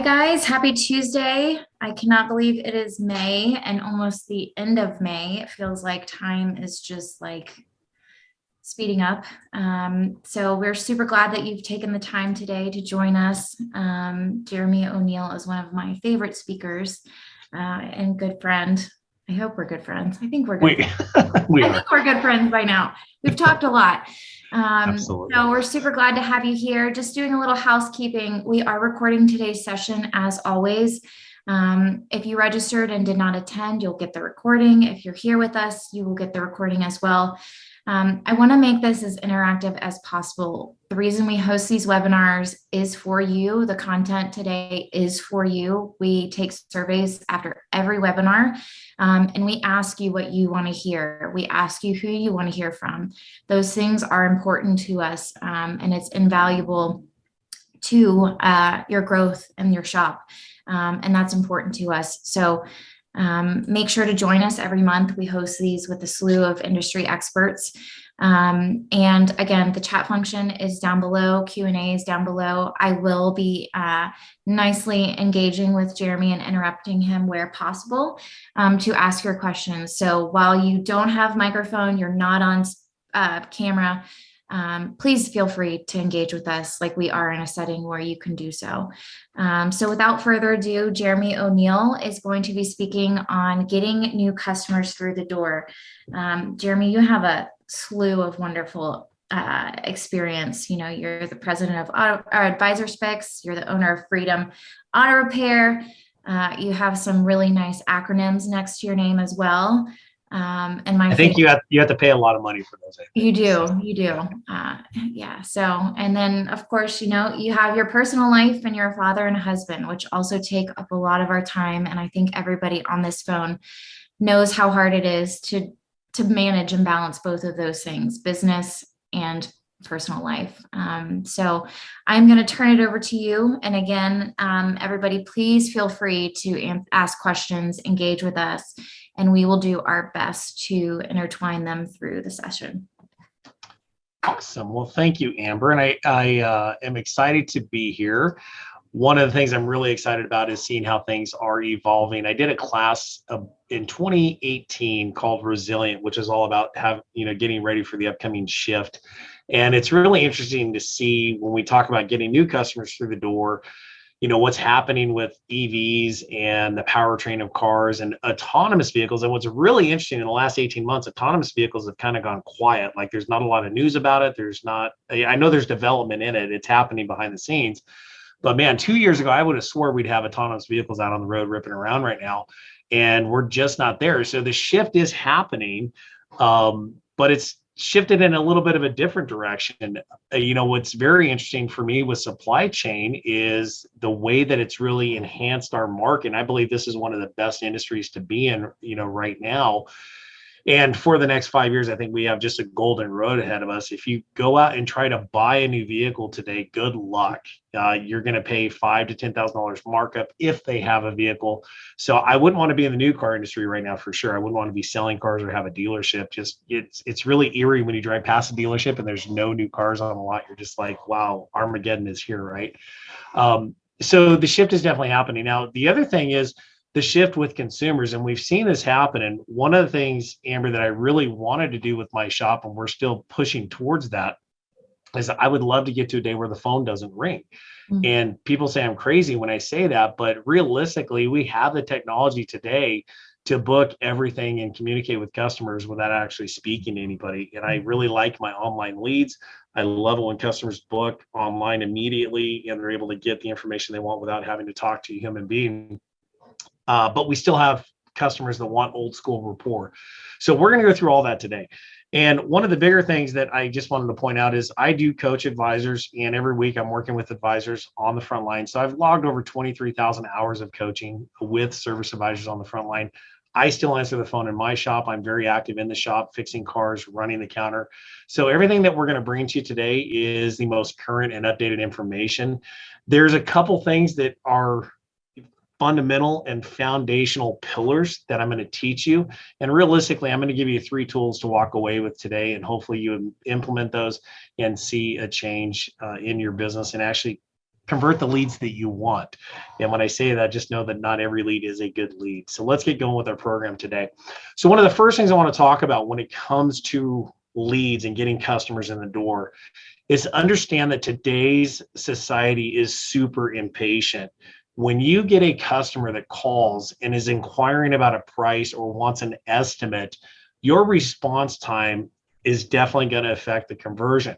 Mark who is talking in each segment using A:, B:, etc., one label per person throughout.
A: Hi, guys. Happy Tuesday. I cannot believe it is May and almost the end of May. It feels like time is just like speeding up. So we're super glad that you've taken the time today to join us. Jeremy O'Neill is one of my favorite speakers and good friend. I hope we're good friends. I think we're good.
B: We
A: I
B: are.
A: think we're good friends by now. We've talked a lot.
B: Absolutely.
A: So we're super glad to have you here. Just doing a little housekeeping. We are recording today's session as always. If you registered and did not attend, you'll get the recording. If you're here with us, you will get the recording as well. I want to make this as interactive as possible. The reason we host these webinars is for you. The content today is for you. We take surveys after every webinar, and we ask you what you want to hear. We ask you who you want to hear from. Those things are important to us, and it's invaluable to your growth and your shop, and that's important to us. So make sure to join us every month. We host these with a slew of industry experts. And again, the chat function is down below, Q&A is down below. I will be nicely engaging with Jeremy and interrupting him where possible to ask your questions. So while you don't have microphone, you're not on camera, please feel free to engage with us like we are in a setting where you can do so. So without further ado, Jeremy O'Neill is going to be speaking on getting new customers through the door. Jeremy, you have a slew of wonderful experience. You know, you're the president of Advisor Specs, you're the owner of Freedom Auto Repair. You have some really nice acronyms next to your name as well. And
B: I think you have to pay a lot of money for those.
A: You do. Yeah. So, and then of course, you know, you have your personal life and you're a father and a husband, which also take up a lot of our time. And I think everybody on this phone knows how hard it is to manage and balance both of those things, business and personal life. So I'm going to turn it over to you. And again, everybody, please feel free to ask questions, engage with us, and we will do our best to intertwine them through the session.
B: Awesome. Well, thank you, Amber. And I am excited to be here. One of the things I'm really excited about is seeing how things are evolving. I did a class in 2018 called Resilient, which is all about getting ready for the upcoming shift. And it's really interesting to see when we talk about getting new customers through the door, you know, what's happening with EVs and the powertrain of cars and autonomous vehicles. And what's really interesting in the last 18 months, autonomous vehicles have kind of gone quiet. Like there's not a lot of news about it. I know there's development in it. It's happening behind the scenes. But man, 2 years ago, I would have swore we'd have autonomous vehicles out on the road ripping around right now. And we're just not there. So the shift is happening, but it's shifted in a little bit of a different direction. You know, what's very interesting for me with supply chain is the way that it's really enhanced our market. And I believe this is one of the best industries to be in, you know, right now. And for the next 5 years, I think we have just a golden road ahead of us. If you go out and try to buy a new vehicle today, good luck. You're going to pay $5,000 to $10,000 markup if they have a vehicle. So I wouldn't want to be in the new car industry right now for sure. I wouldn't want to be selling cars or have a dealership. Just it's really eerie when you drive past a dealership and there's no new cars on the lot. You're just like, wow, Armageddon is here, right? So the shift is definitely happening. Now, the other thing is the shift with consumers, and we've seen this happen. And one of the things, Amber, that I really wanted to do with my shop, and we're still pushing towards that, is I would love to get to a day where the phone doesn't ring. Mm-hmm. And people say I'm crazy when I say that, but realistically, we have the technology today to book everything and communicate with customers without actually speaking to anybody. And I really like my online leads. I love it when customers book online immediately and they're able to get the information they want without having to talk to a human being. But we still have customers that want old school rapport. So we're going to go through all that today. And one of the bigger things that I just wanted to point out is I do coach advisors, and every week I'm working with advisors on the front line. So I've logged over 23,000 hours of coaching with service advisors on the front line. I still answer the phone in my shop. I'm very active in the shop, fixing cars, running the counter. So everything that we're going to bring to you today is the most current and updated information. There's a couple things that are fundamental and foundational pillars that I'm going to teach you. And realistically, I'm going to give you 3 tools to walk away with today. And hopefully you implement those and see a change in your business and actually convert the leads that you want. And when I say that, just know that not every lead is a good lead. So let's get going with our program today. So one of the first things I want to talk about when it comes to leads and getting customers in the door is understand that today's society is super impatient. When you get a customer that calls and is inquiring about a price or wants an estimate, your response time is definitely going to affect the conversion.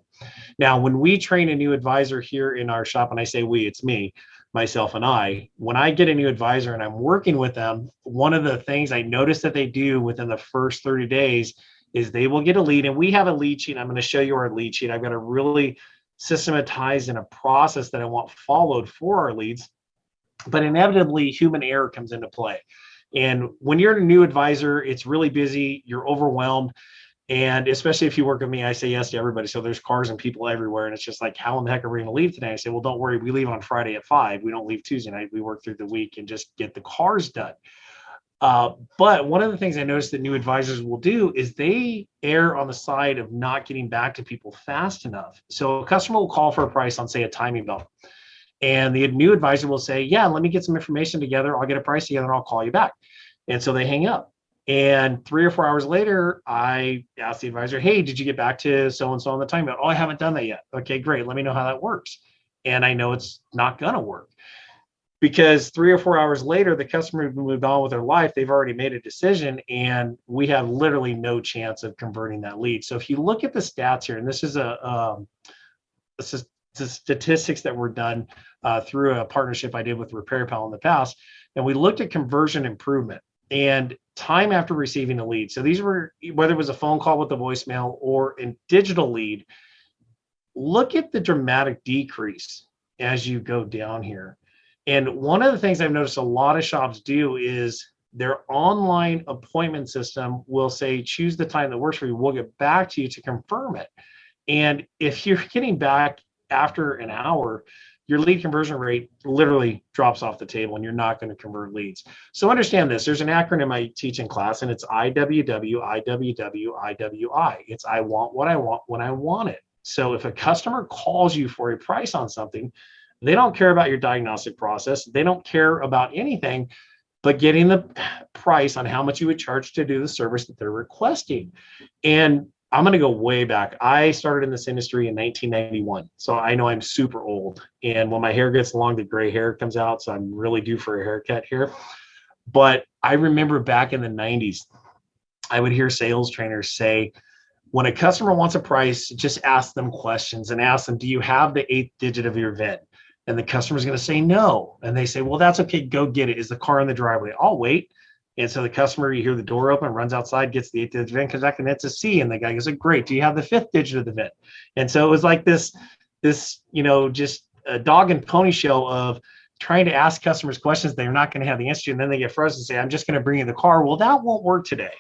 B: Now, when we train a new advisor here in our shop, and I say we, it's me, myself, and I, when I get a new advisor and I'm working with them, one of the things I notice that they do within the first 30 days is they will get a lead, and we have a lead sheet. I'm going to show you our lead sheet. I've got a really systematized in a process that I want followed for our leads, but inevitably human error comes into play. And when you're a new advisor, it's really busy, you're overwhelmed. And especially if you work with me, I say yes to everybody. So there's cars and people everywhere. And it's just like, how in the heck are we going to leave today? I say, well, don't worry. We leave on Friday at 5. We don't leave Tuesday night. We work through the week and just get the cars done. But one of the things I noticed that new advisors will do is they err on the side of not getting back to people fast enough. So a customer will call for a price on, say, a timing belt. And the new advisor will say, yeah, let me get some information together. I'll get a price together and I'll call you back. And so they hang up. And 3 or 4 hours later, I asked the advisor, hey, did you get back to so-and-so on the time belt? Oh, I haven't done that yet. Okay, great. Let me know how that works. And I know it's not going to work because 3 or 4 hours later, the customer has moved on with their life. They've already made a decision and we have literally no chance of converting that lead. So if you look at the stats here, and this is the statistics that were done through a partnership I did with RepairPal in the past, and we looked at conversion improvement and time after receiving a lead. So these were, whether it was a phone call with a voicemail or a digital lead, look at the dramatic decrease as you go down here. And one of the things I've noticed a lot of shops do is their online appointment system will say, choose the time that works for you. We'll get back to you to confirm it. And if you're getting back after an hour, your lead conversion rate literally drops off the table and you're not going to convert leads. So understand this. There's an acronym I teach in class and it's IWW, IWW, IWI. It's I want what I want when I want it. So if a customer calls you for a price on something, they don't care about your diagnostic process. They don't care about anything but getting the price on how much you would charge to do the service that they're requesting. And I'm going to go way back. I started in this industry in 1991. So I know I'm super old. And when my hair gets long, the gray hair comes out. So I'm really due for a haircut here. But I remember back in the 90s, I would hear sales trainers say, when a customer wants a price, just ask them questions and ask them, do you have the 8th digit of your VIN? And the customer's going to say no. And they say, well, that's okay. Go get it. Is the car in the driveway? I'll wait. And so the customer, you hear the door open, runs outside, gets the 8th digit VIN, comes back and it's a C. And the guy goes, great. Do you have the 5th digit of the VIN? And so it was like this, just a dog and pony show of trying to ask customers questions they're not going to have the answer to. And then they get frustrated and say, I'm just going to bring you the car. Well, that won't work today.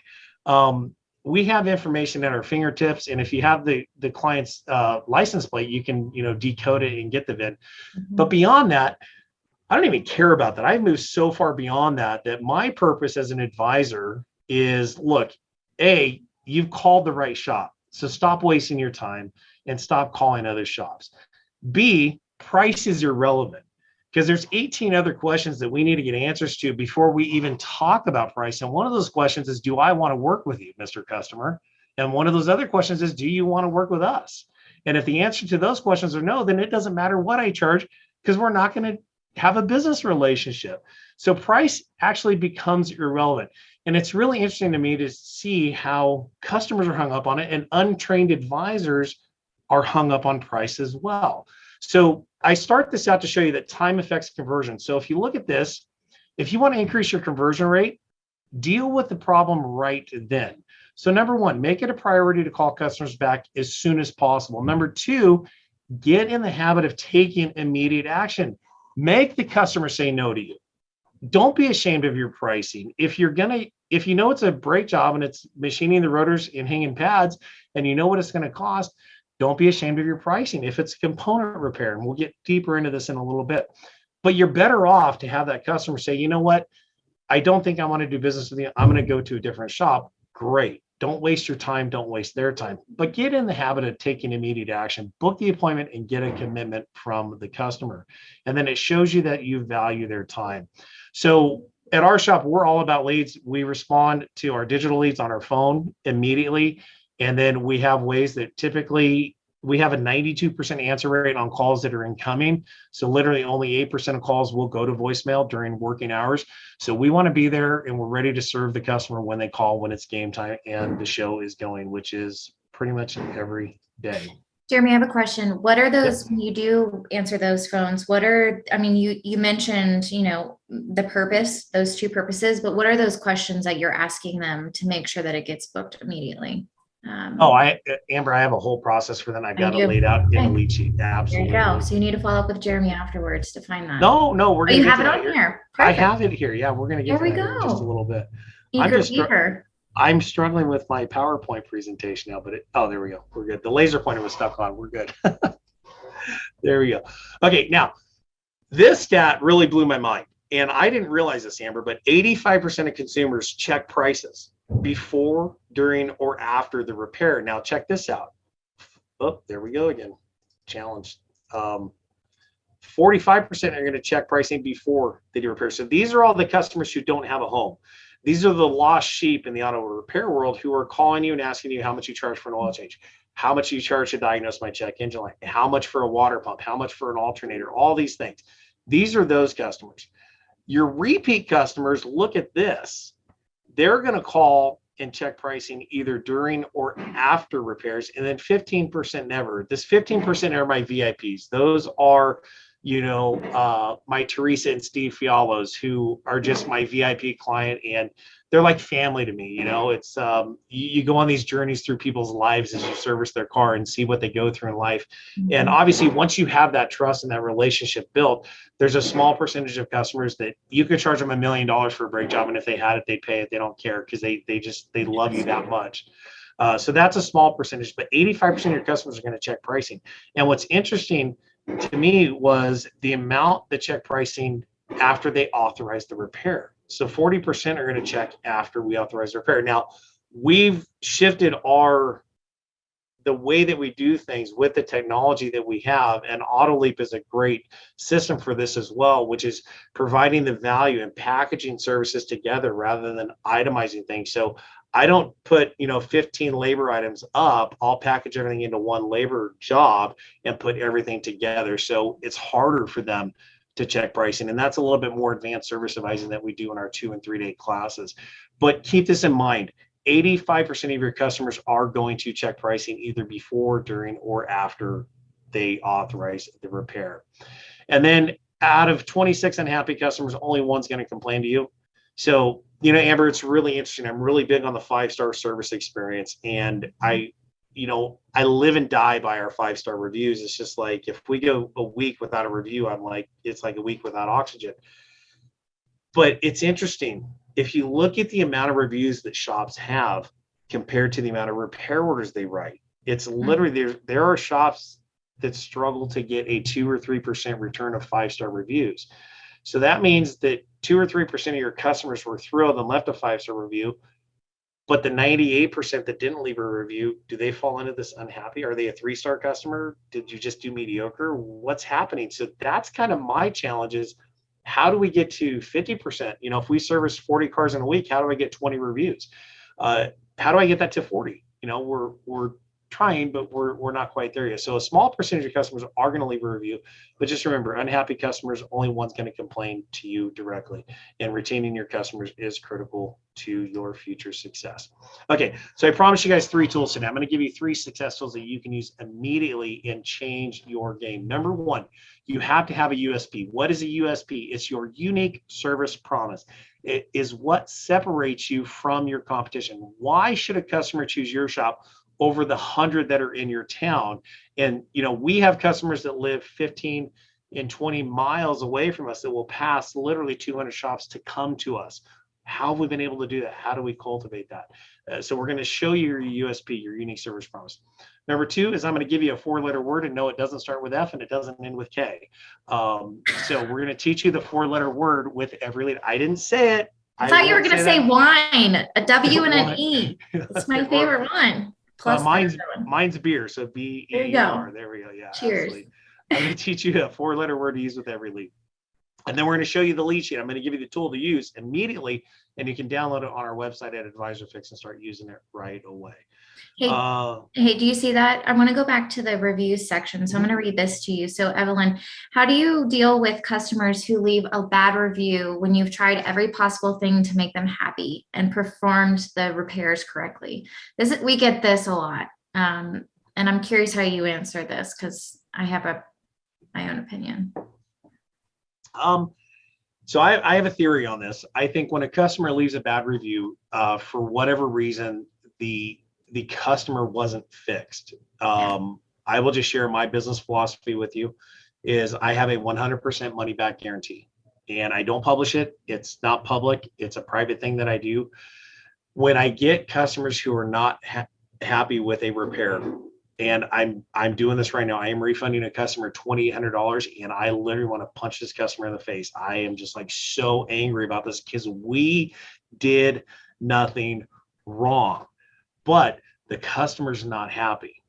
B: We have information at our fingertips. And if you have the client's license plate, you can, decode it and get the VIN. Mm-hmm. But beyond that, I don't even care about that. I've moved so far beyond that my purpose as an advisor is, look, A, you've called the right shop. So stop wasting your time and stop calling other shops. B, price is irrelevant because there's 18 other questions that we need to get answers to before we even talk about price. And one of those questions is, do I want to work with you, Mr. Customer? And one of those other questions is, do you want to work with us? And if the answer to those questions are no, then it doesn't matter what I charge because we're not going to have a business relationship. So price actually becomes irrelevant. And it's really interesting to me to see how customers are hung up on it and untrained advisors are hung up on price as well. So I start this out to show you that time affects conversion. So if you look at this, if you want to increase your conversion rate, deal with the problem right then. So number one, make it a priority to call customers back as soon as possible. Number two, get in the habit of taking immediate action. Make the customer say no to you. Don't be ashamed of your pricing. If you know it's a brake job and it's machining the rotors and hanging pads and you know what it's going to cost, don't be ashamed of your pricing. If it's a component repair, and we'll get deeper into this in a little bit, but you're better off to have that customer say, you know what, I don't think I want to do business with you. I'm going to go to a different shop. Great. Don't waste your time. Don't waste their time. But get in the habit of taking immediate action. Book the appointment and get a commitment from the customer. And then it shows you that you value their time. So at our shop, we're all about leads. We respond to our digital leads on our phone immediately. And then we have ways that typically we have a 92% answer rate on calls that are incoming. So literally only 8% of calls will go to voicemail during working hours. So we want to be there and we're ready to serve the customer when they call, when it's game time and the show is going, which is pretty much every day.
A: Jeremy, I have a question. What are those,
B: Yep.
A: when you do answer those phones, what are, I mean, you mentioned, the purpose, those two purposes, but what are those questions that you're asking them to make sure that it gets booked immediately?
B: Amber, I have a whole process for them. I've got it
A: you?
B: laid out in the
A: Okay.
B: lead sheet.
A: There
B: Absolutely.
A: you go. So you need to follow up with Jeremy afterwards to find that.
B: No, we're
A: Oh,
B: gonna
A: you
B: get
A: have
B: to
A: it
B: that
A: on
B: here.
A: here.
B: I
A: Perfect.
B: have it here. Yeah, we're gonna get
A: There
B: to
A: we
B: that here in just a
A: go.
B: little bit.
A: Eager.
B: I'm struggling with my PowerPoint presentation now, but there we go. We're good. The laser pointer was stuck on. We're good. There we go. Okay, now this stat really blew my mind. And I didn't realize this, Amber, but 85% of consumers check prices before, during, or after the repair. Now check this out. Oh, there we go again. Challenge. 45% are going to check pricing before they do repair. So these are all the customers who don't have a home. These are the lost sheep in the auto repair world who are calling you and asking you how much you charge for an oil change, how much you charge to diagnose my check engine light, how much for a water pump, how much for an alternator, all these things. These are those customers. Your repeat customers, look at this. They're going to call and check pricing either during or after repairs, and then 15% never. This 15% are my VIPs. Those are, my Teresa and Steve Fialos, who are just my VIP client, and they're like family to me. It's you go on these journeys through people's lives as you service their car and see what they go through in life. And obviously, once you have that trust and that relationship built, there's a small percentage of customers that you could charge them $1 million for a brake job, and if they had it, they'd pay it. They don't care because they love you that much. So that's a small percentage, but 85% of your customers are going to check pricing. And what's interesting to me was the amount that check pricing after they authorize the repair. So 40% are going to check after we authorize the repair. Now, we've shifted the way that we do things with the technology that we have, and AutoLeap is a great system for this as well, which is providing the value and packaging services together rather than itemizing things. So I don't put 15 labor items up. I'll package everything into one labor job and put everything together. So it's harder for them to check pricing. And that's a little bit more advanced service advising that we do in our 2 and 3 day classes. But keep this in mind. 85% of your customers are going to check pricing either before, during, or after they authorize the repair. And then out of 26 unhappy customers, only one's going to complain to you. So, Amber, it's really interesting. I'm really big on the 5-star service experience. And I live and die by our 5-star reviews. It's just like, if we go a week without a review, I'm like, it's like a week without oxygen. But it's interesting. If you look at the amount of reviews that shops have compared to the amount of repair orders they write, it's literally, there are shops that struggle to get a 2 or 3% return of 5-star reviews. So that means that 2 or 3% of your customers were thrilled and left a 5-star review, but the 98% that didn't leave a review, do they fall into this unhappy? Are they a 3-star customer? Did you just do mediocre? What's happening? So that's kind of my challenge is, how do we get to 50%? If we service 40 cars in a week, how do I get 20 reviews? How do I get that to 40? We're trying, but we're not quite there yet. So a small percentage of customers are going to leave a review, but just remember, unhappy customers, only one's going to complain to you directly, and retaining your customers is critical to your future success. Okay, so I promised you guys 3 tools today. I'm going to give you 3 success tools that you can use immediately and change your game. Number 1, you have to have a USP. What is a USP? It's your unique service promise. It is what separates you from your competition. Why should a customer choose your shop over the 100 that are in your town? And we have customers that live 15 and 20 miles away from us that will pass literally 200 shops to come to us. How have we been able to do that? How do we cultivate that? So we're going to show you your USP, your unique service promise. Number 2 is I'm going to give you a 4-letter word, and no, it doesn't start with F and it doesn't end with K. So we're going to teach you the 4-letter word with every letter. I didn't say it.
A: I thought you were
B: won't
A: going to say
B: that.
A: wine, a W and an
B: Wine.
A: E. It's my favorite one. Plus
B: mine's beer. So
A: There you
B: BEER.
A: go.
B: There we go. Yeah,
A: Cheers.
B: absolutely. I'm going to teach you a 4-letter word to use with every lead. And then we're going to show you the lead sheet. I'm going to give you the tool to use immediately, and you can download it on our website at AdvisorFix and start using it right away.
A: Hey, do you see that? I want to go back to the reviews section. So I'm going to read this to you. So Evelyn, how do you deal with customers who leave a bad review when you've tried every possible thing to make them happy and performed the repairs correctly? We get this a lot. And I'm curious how you answer this because I have my own opinion.
B: So I have a theory on this. I think when a customer leaves a bad review, for whatever reason, the customer wasn't fixed. I will just share my business philosophy with you is I have a 100% money back guarantee, and I don't publish it. It's not public. It's a private thing that I do. When I get customers who are not happy with a repair, and I'm doing this right now. I am refunding a customer $2,800, and I literally want to punch this customer in the face. I am just like so angry about this because we did nothing wrong, but the customer's not happy.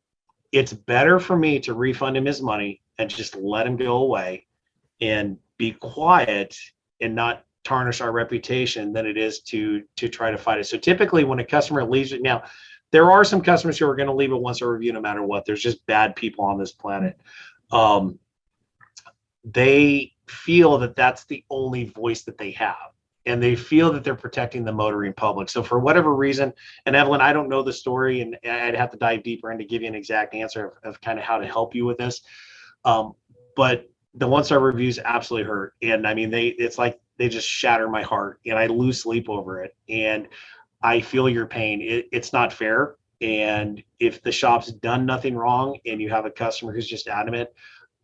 B: It's better for me to refund him his money and just let him go away and be quiet and not tarnish our reputation than it is to try to fight it. So typically when a customer leaves it, now there are some customers who are going to leave a 1-star review no matter what. There's just bad people on this planet. They feel that that's the only voice that they have, and they feel that they're protecting the motoring public. So for whatever reason, and Evelyn, I don't know the story, and I'd have to dive deeper in to give you an exact answer of kind of how to help you with this. But the 1-star reviews absolutely hurt. And I mean, it's like they just shatter my heart, and I lose sleep over it. And I feel your pain. It's not fair. And if the shop's done nothing wrong and you have a customer who's just adamant,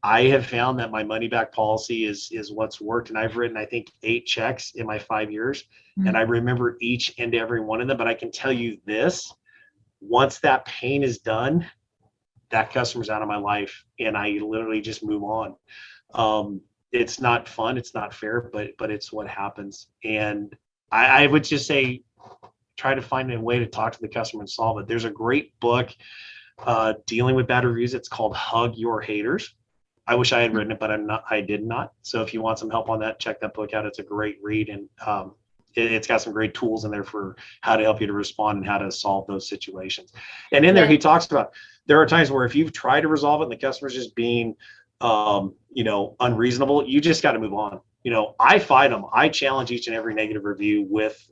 B: I have found that my money back policy is what's worked. And I've written, I think, 8 checks in my 5 years. Mm-hmm. And I remember each and every one of them. But I can tell you this, once that pain is done, that customer's out of my life, and I literally just move on. It's not fun. It's not fair, but it's what happens. And I would just say, try to find a way to talk to the customer and solve it. There's a great book dealing with bad reviews. It's called Hug Your Haters. I wish I had written it, but I did not. So if you want some help on that, check that book out. It's a great read, and it's got some great tools in there for how to help you to respond and how to solve those situations. And in there, he talks about there are times where if you've tried to resolve it and the customer's just being, unreasonable, you just got to move on. I fight them. I challenge each and every negative review with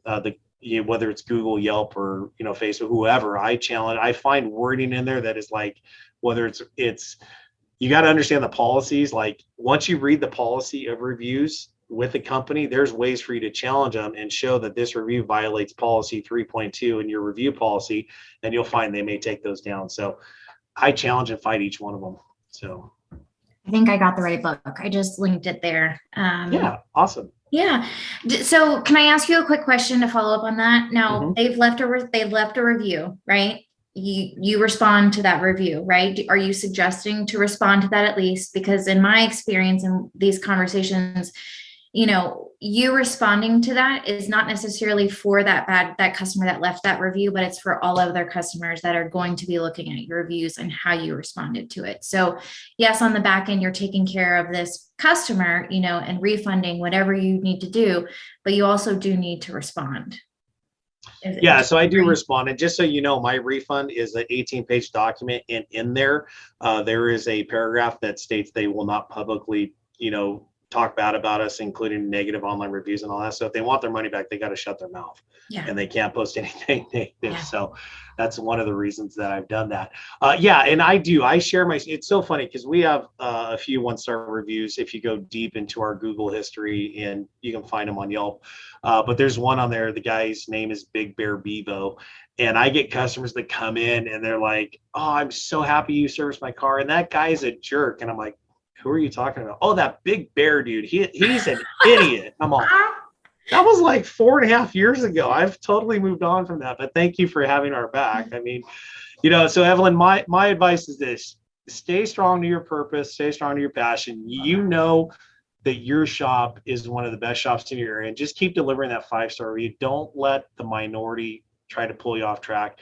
B: whether it's Google, Yelp, or Facebook, whoever. I find wording in there that is like, whether it's you got to understand the policies. Like once you read the policy of reviews with the company, there's ways for you to challenge them and show that this review violates policy 3.2 in your review policy, and you'll find they may take those down. So I challenge and fight each one of them. So
A: I think I got the right book. I just linked it there.
B: Yeah, awesome.
A: Yeah. So can I ask you a quick question to follow up on that? Now they've left a review, right? You respond to that review, right? Are you suggesting to respond to that at least? Because in my experience in these conversations, you responding to that is not necessarily for that customer that left that review, but it's for all of their customers that are going to be looking at your reviews and how you responded to it. So yes, on the back end, you're taking care of this customer, and refunding whatever you need to do, but you also do need to respond.
B: Yeah, so I do respond. And just so you know, my refund is an 18-page document, and in there, there is a paragraph that states they will not publicly, talk bad about us, including negative online reviews and all that. So if they want their money back, they got to shut their mouth, and they can't post anything negative. Yeah. So that's one of the reasons that I've done that. And I share it's so funny because we have a few 1-star reviews. If you go deep into our Google history, and you can find them on Yelp, but there's one on there. The guy's name is Big Bear Bevo. And I get customers that come in and they're like, "Oh, I'm so happy you serviced my car." And that guy's a jerk. And I'm like, "Who are you talking about?" "Oh, that Big Bear dude. He's an idiot." I'm all, that was like 4.5 years ago. I've totally moved on from that, but thank you for having our back. I mean, so Evelyn, my advice is this: stay strong to your purpose, stay strong to your passion. that your shop is one of the best shops in your area, and just keep delivering that 5-star review. Don't let the minority try to pull you off track.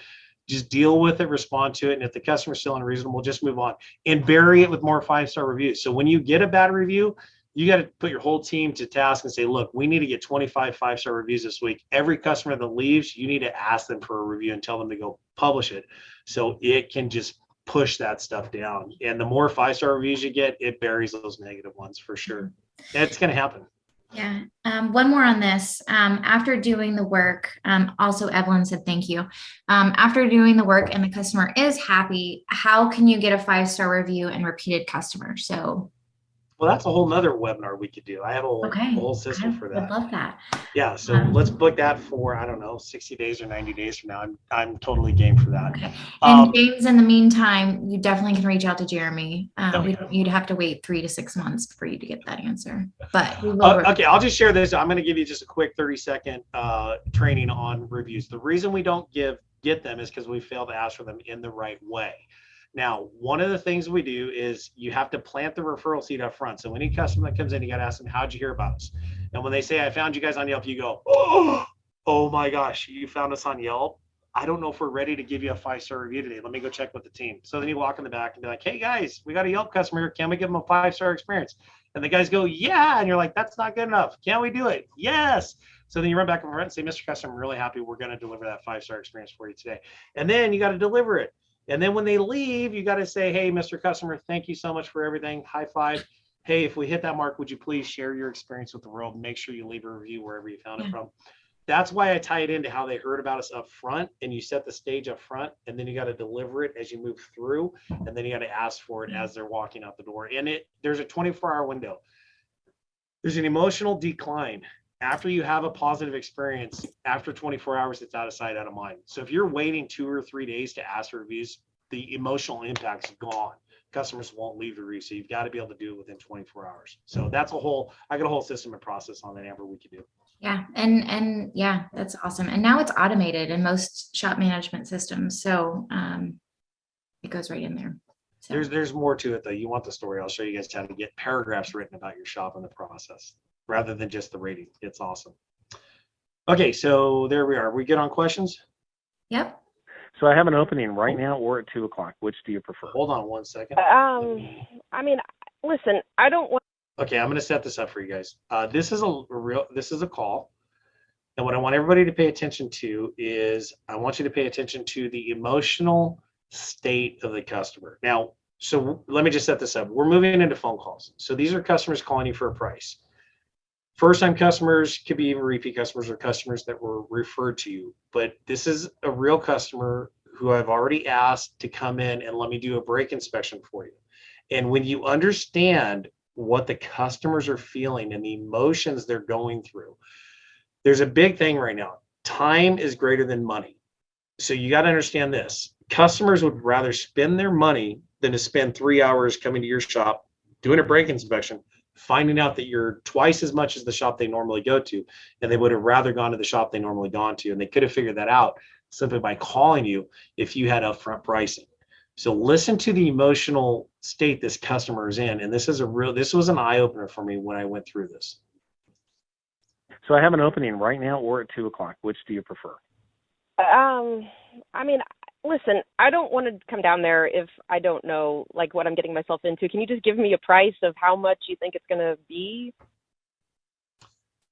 B: Just deal with it, respond to it. And if the customer's still unreasonable, just move on and bury it with more 5-star reviews. So when you get a bad review, you got to put your whole team to task and say, look, we need to get 25 5-star reviews this week. Every customer that leaves, you need to ask them for a review and tell them to go publish it. So it can just push that stuff down. And the more 5-star reviews you get, it buries those negative ones for sure. And it's going to happen.
A: Yeah. One more on this. After doing the work, also Evelyn said thank you. After doing the work and the customer is happy, how can you get a 5-star review and repeated customer? So
B: well, that's a whole nother webinar we could do. I have a whole system for that.
A: I would love that.
B: Yeah, so let's book that for, I don't know, 60 days or 90 days from now. I'm totally game for that.
A: Okay. And James, in the meantime, you definitely can reach out to Jeremy. You'd have to wait 3 to 6 months for you to get that answer. But we will.
B: Okay, I'll just share this. I'm going to give you just a quick 30-second training on reviews. The reason we don't get them is because we fail to ask for them in the right way. Now, one of the things we do is you have to plant the referral seed up front. So any customer that comes in, you got to ask them, how'd you hear about us? And when they say, I found you guys on Yelp, you go, oh my gosh, you found us on Yelp? I don't know if we're ready to give you a 5-star review today. Let me go check with the team. So then you walk in the back and be like, hey guys, we got a Yelp customer here. Can we give them a 5-star experience? And the guys go, yeah. And you're like, that's not good enough. Can we do it? Yes. So then you run back and front and say, Mr. Customer, I'm really happy. We're going to deliver that 5-star experience for you today. And then you got to deliver it. And then when they leave, you got to say, hey, Mr. Customer, thank you so much for everything. High five. Hey, if we hit that mark, would you please share your experience with the world? Make sure you leave a review wherever you found it from. That's why I tie it into how they heard about us up front, and you set the stage up front, and then you got to deliver it as you move through, and then you got to ask for it as they're walking out the door. And there's a 24-hour window. There's an emotional decline. After you have a positive experience, after 24 hours, it's out of sight, out of mind. So if you're waiting 2 or 3 days to ask for reviews, the emotional impact's gone. Customers won't leave the review. So you've got to be able to do it within 24 hours. So that's I got a whole system and process on that, Amber, we could do.
A: Yeah. And yeah, that's awesome. And now it's automated in most shop management systems. So it goes right in there. So.
B: There's more to it though. You want the story. I'll show you guys how to get paragraphs written about your shop and the process, rather than just the rating. It's awesome. Okay, so there we are. We good on questions?
A: Yep.
C: So I have an opening right now or at 2 o'clock. Which do you prefer?
B: Hold on 1 second.
D: I mean, listen, I don't want.
B: Okay, I'm going to set this up for you guys. This is a call. And what I want everybody to pay attention to is I want you to pay attention to the emotional state of the customer. Now, so let me just set this up. We're moving into phone calls. So these are customers calling you for a price. First-time customers could be even repeat customers or customers that were referred to you. But this is a real customer who I've already asked to come in and let me do a brake inspection for you. And when you understand what the customers are feeling and the emotions they're going through, there's a big thing right now. Time is greater than money. So you got to understand this. Customers would rather spend their money than to spend 3 hours coming to your shop, doing a brake inspection, finding out that you're twice as much as the shop they normally go to, and they would have rather gone to the shop they normally gone to. And they could have figured that out simply by calling you if you had upfront pricing. So listen to the emotional state this customer is in. And this was an eye opener for me when I went through this.
C: So I have an opening right now or at 2 o'clock. Which do you prefer?
D: I mean, listen, I don't want to come down there if I don't know like what I'm getting myself into. Can you just give me a price of how much you think it's going to be?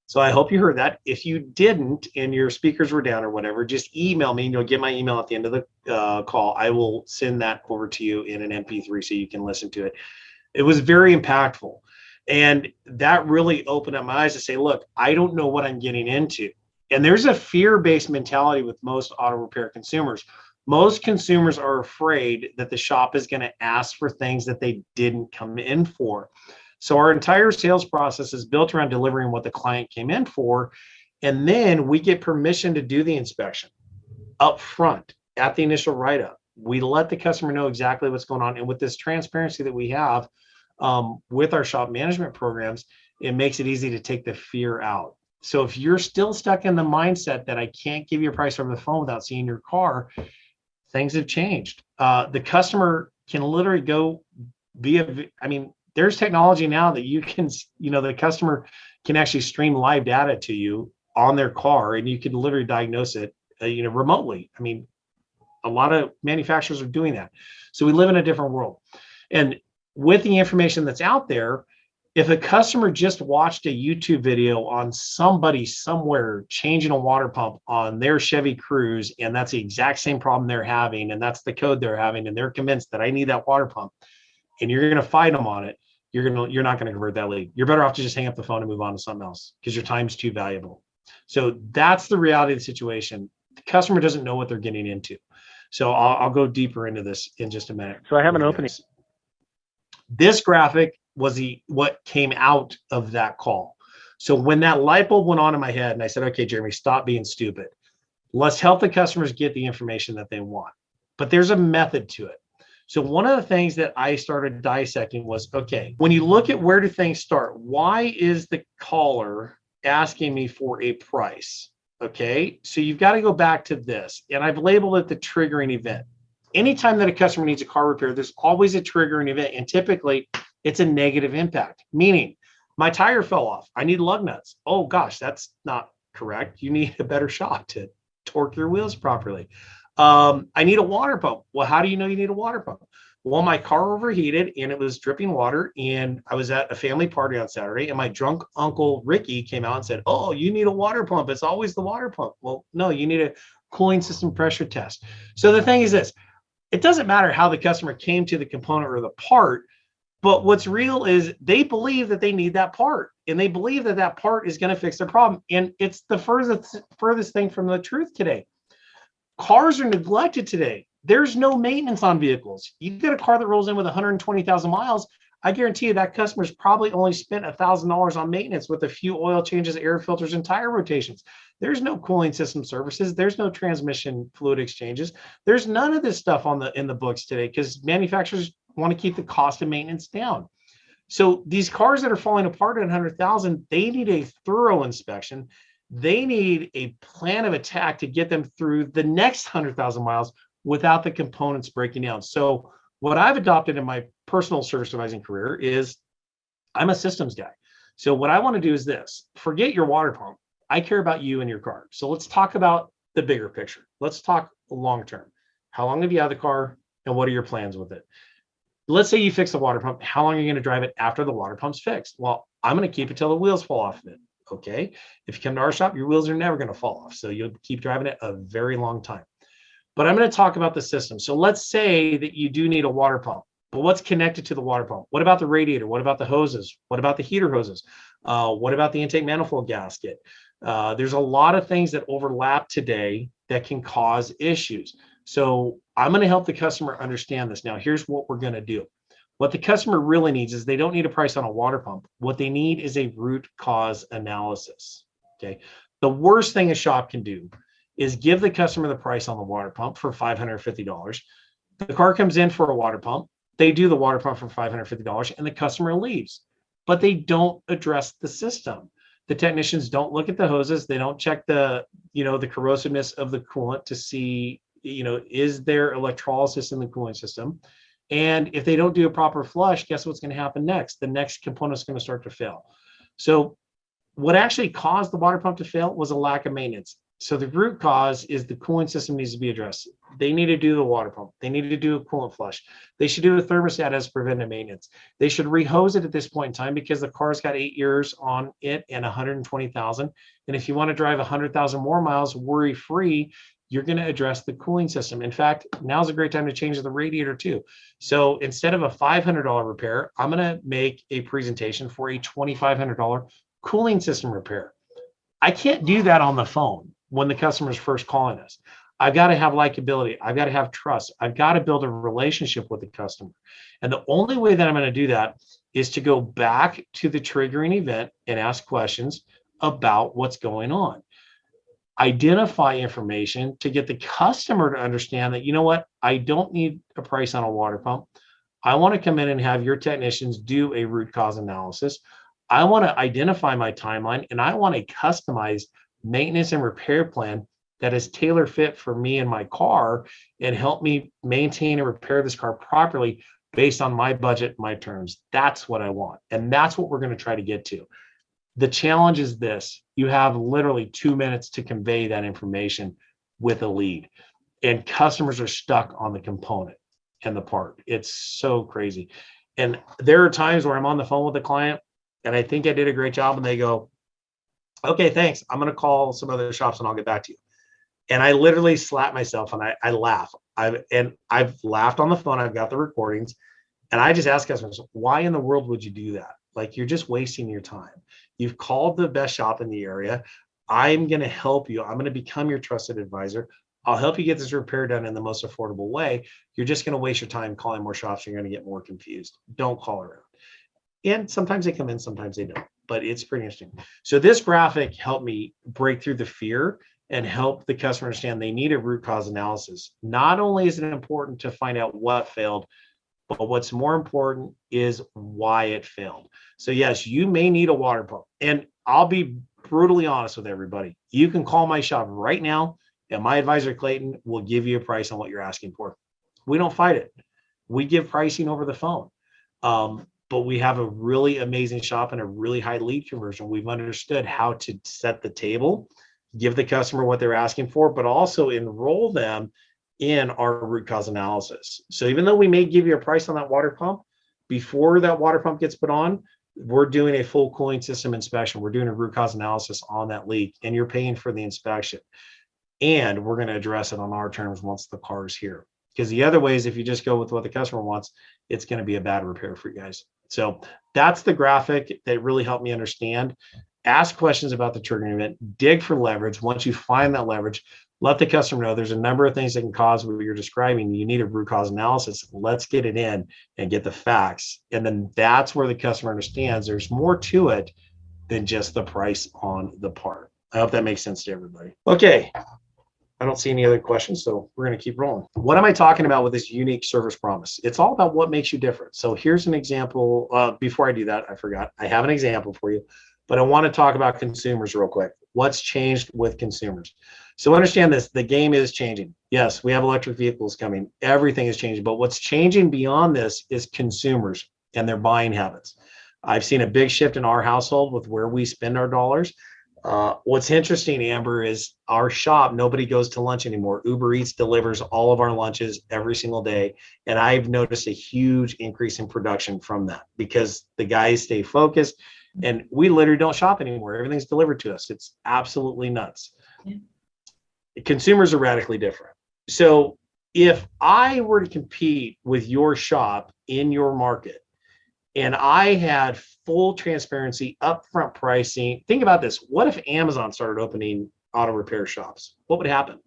B: So I hope you heard that. If you didn't and your speakers were down or whatever, just email me and you'll get my email at the end of the call. I will send that over to you in an MP3 so you can listen to it. It was very impactful. And that really opened up my eyes to say, look, I don't know what I'm getting into. And there's a fear-based mentality with most auto repair consumers. Most consumers are afraid that the shop is going to ask for things that they didn't come in for. So our entire sales process is built around delivering what the client came in for. And then we get permission to do the inspection up front at the initial write-up. We let the customer know exactly what's going on. And with this transparency that we have with our shop management programs, it makes it easy to take the fear out. So if you're still stuck in the mindset that I can't give you a price over the phone without seeing your car, things have changed. The customer can literally go there's technology now that you can, the customer can actually stream live data to you on their car, and you can literally diagnose it, remotely. I mean, a lot of manufacturers are doing that. So we live in a different world. And with the information that's out there, if a customer just watched a YouTube video on somebody somewhere changing a water pump on their Chevy Cruze, and that's the exact same problem they're having, and that's the code they're having, and they're convinced that I need that water pump, and you're going to fight them on it, you're not going to convert that lead. You're better off to just hang up the phone and move on to something else because your time's too valuable. So that's the reality of the situation. The customer doesn't know what they're getting into. So I'll go deeper into this in just a minute.
C: So I have an opening.
B: This graphic was what came out of that call. So when that light bulb went on in my head and I said, okay, Jeremy, stop being stupid. Let's help the customers get the information that they want. But there's a method to it. So one of the things that I started dissecting was, okay, when you look at where do things start, why is the caller asking me for a price? Okay, so you've got to go back to this, and I've labeled it the triggering event. Anytime that a customer needs a car repair, there's always a triggering event, and typically it's a negative impact, meaning my tire fell off. I need lug nuts. Oh gosh, that's not correct. You need a better shop to torque your wheels properly. I need a water pump. Well, how do you know you need a water pump? Well, my car overheated and it was dripping water, and I was at a family party on Saturday, and my drunk uncle Ricky came out and said, oh, you need a water pump. It's always the water pump. Well, no, you need a cooling system pressure test. So the thing is this, it doesn't matter how the customer came to the component or the part, but what's real is they believe that they need that part, and they believe that that part is going to fix their problem. And it's the furthest thing from the truth today. Cars are neglected today. There's no maintenance on vehicles. You get a car that rolls in with 120,000 miles, I guarantee you that customer's probably only spent $1,000 on maintenance with a few oil changes, air filters, and tire rotations. There's no cooling system services. There's no transmission fluid exchanges. There's none of this stuff in the books today because manufacturers want to keep the cost of maintenance down. So these cars that are falling apart at 100,000, they need a thorough inspection. They need a plan of attack to get them through the next 100,000 miles without the components breaking down. So what I've adopted in my personal service advising career is I'm a systems guy. So what I want to do is this, forget your water pump. I care about you and your car. So let's talk about the bigger picture. Let's talk long-term. How long have you had the car and what are your plans with it? Let's say you fix the water pump. How long are you going to drive it after the water pump's fixed? Well, I'm going to keep it till the wheels fall off of it. Okay. If you come to our shop, your wheels are never going to fall off. So you'll keep driving it a very long time. But I'm going to talk about the system. So let's say that you do need a water pump, but what's connected to the water pump? What about the radiator? What about the hoses? What about the heater hoses? What about the intake manifold gasket? There's a lot of things that overlap today that can cause issues. So I'm going to help the customer understand this. Now, here's what we're going to do. What the customer really needs is they don't need a price on a water pump. What they need is a root cause analysis. Okay. The worst thing a shop can do is give the customer the price on the water pump for $550. The car comes in for a water pump. They do the water pump for $550 and the customer leaves, but they don't address the system. The technicians don't look at the hoses. They don't check the corrosiveness of the coolant to see, is there electrolysis in the cooling system? And if they don't do a proper flush, guess what's going to happen next? The next component is going to start to fail. So what actually caused the water pump to fail was a lack of maintenance. So the root cause is the cooling system needs to be addressed. They need to do the water pump. They need to do a coolant flush. They should do a thermostat as preventive maintenance. They should rehose it at this point in time because the car's got 8 years on it and 120,000. And if you want to drive 100,000 more miles worry-free, you're going to address the cooling system. In fact, now's a great time to change the radiator too. So instead of a $500 repair, I'm going to make a presentation for a $2,500 cooling system repair. I can't do that on the phone when the customer's first calling us. I've got to have likability. I've got to have trust. I've got to build a relationship with the customer. And the only way that I'm going to do that is to go back to the triggering event and ask questions about what's going on. Identify information to get the customer to understand that, you know what, I don't need a price on a water pump. I want to come in and have your technicians do a root cause analysis. I want to identify my timeline and I want a customized maintenance and repair plan that is tailor fit for me and my car and help me maintain and repair this car properly based on my budget, my terms. That's what I want. And that's what we're going to try to get to. The challenge is this: you have literally 2 minutes to convey that information with a lead, and customers are stuck on the component and the part. It's so crazy. And there are times where I'm on the phone with a client and I think I did a great job, and they go, okay, thanks. I'm going to call some other shops and I'll get back to you. And I literally slap myself and I laugh. I've laughed on the phone. I've got the recordings, and I just ask customers, why in the world would you do that? Like, you're just wasting your time. You've called the best shop in the area. I'm going to help you. I'm going to become your trusted advisor. I'll help you get this repair done in the most affordable way. You're just going to waste your time calling more shops. You're going to get more confused. Don't call around. And sometimes they come in, sometimes they don't, but it's pretty interesting. So this graphic helped me break through the fear and help the customer understand they need a root cause analysis. Not only is it important to find out what failed, but what's more important is why it failed. So yes, you may need a water pump. And I'll be brutally honest with everybody. You can call my shop right now, and my advisor, Clayton, will give you a price on what you're asking for. We don't fight it. We give pricing over the phone. But we have a really amazing shop and a really high lead conversion. We've understood how to set the table, give the customer what they're asking for, but also enroll them in our root cause analysis. So even though we may give you a price on that water pump, before that water pump gets put on, we're doing a full cooling system inspection. We're doing a root cause analysis on that leak, and you're paying for the inspection. And we're going to address it on our terms once the car is here. Because the other way is, if you just go with what the customer wants, it's going to be a bad repair for you guys. So that's the graphic that really helped me understand. Ask questions about the triggering event, dig for leverage. Once you find that leverage, let the customer know there's a number of things that can cause what you're describing. You need a root cause analysis. Let's get it in and get the facts. And then that's where the customer understands there's more to it than just the price on the part. I hope that makes sense to everybody. Okay. I don't see any other questions, so we're going to keep rolling. What am I talking about with this unique service promise? It's all about what makes you different. So here's an example. Before I do that, I forgot. I have an example for you, but I want to talk about consumers real quick. What's changed with consumers? So understand this, the game is changing. Yes, we have electric vehicles coming. Everything is changing, but what's changing beyond this is consumers and their buying habits. I've seen a big shift in our household with where we spend our dollars. What's interesting, Amber, is our shop, nobody goes to lunch anymore. Uber Eats delivers all of our lunches every single day. And I've noticed a huge increase in production from that because the guys stay focused and we literally don't shop anymore. Everything's delivered to us. It's absolutely nuts. Yeah. Consumers are radically different. So if I were to compete with your shop in your market, and I had full transparency, upfront pricing. Think about this. What if Amazon started opening auto repair shops? What would happen?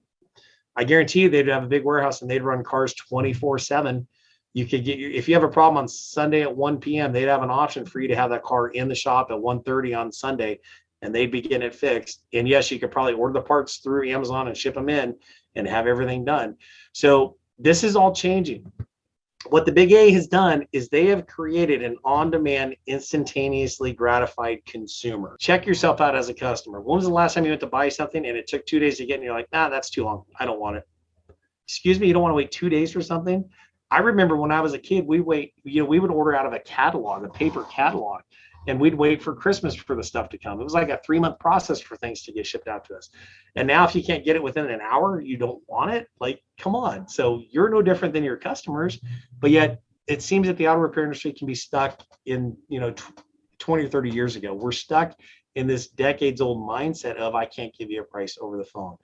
B: I guarantee you they'd have a big warehouse and they'd run cars 24/7. You could get if you have a problem on Sunday at 1 p.m., they'd have an option for you to have that car in the shop at 1:30 on Sunday, and they'd be getting it fixed. And yes, you could probably order the parts through Amazon and ship them in and have everything done. So this is all changing. What the Big A has done is they have created an on-demand, instantaneously gratified consumer. Check yourself out as a customer. When was the last time you went to buy something and it took 2 days to get and you're like, nah, that's too long. I don't want it. Excuse me, you don't want to wait 2 days for something? I remember when I was a kid, we would order out of a catalog, a paper catalog, and we'd wait for Christmas for the stuff to come. It was like a 3-month process for things to get shipped out to us. And now if you can't get it within an hour, you don't want it. Like, come on. So you're no different than your customers, but yet it seems that the auto repair industry can be stuck in, 20 or 30 years ago. We're stuck in this decades old mindset of, I can't give you a price over the phone.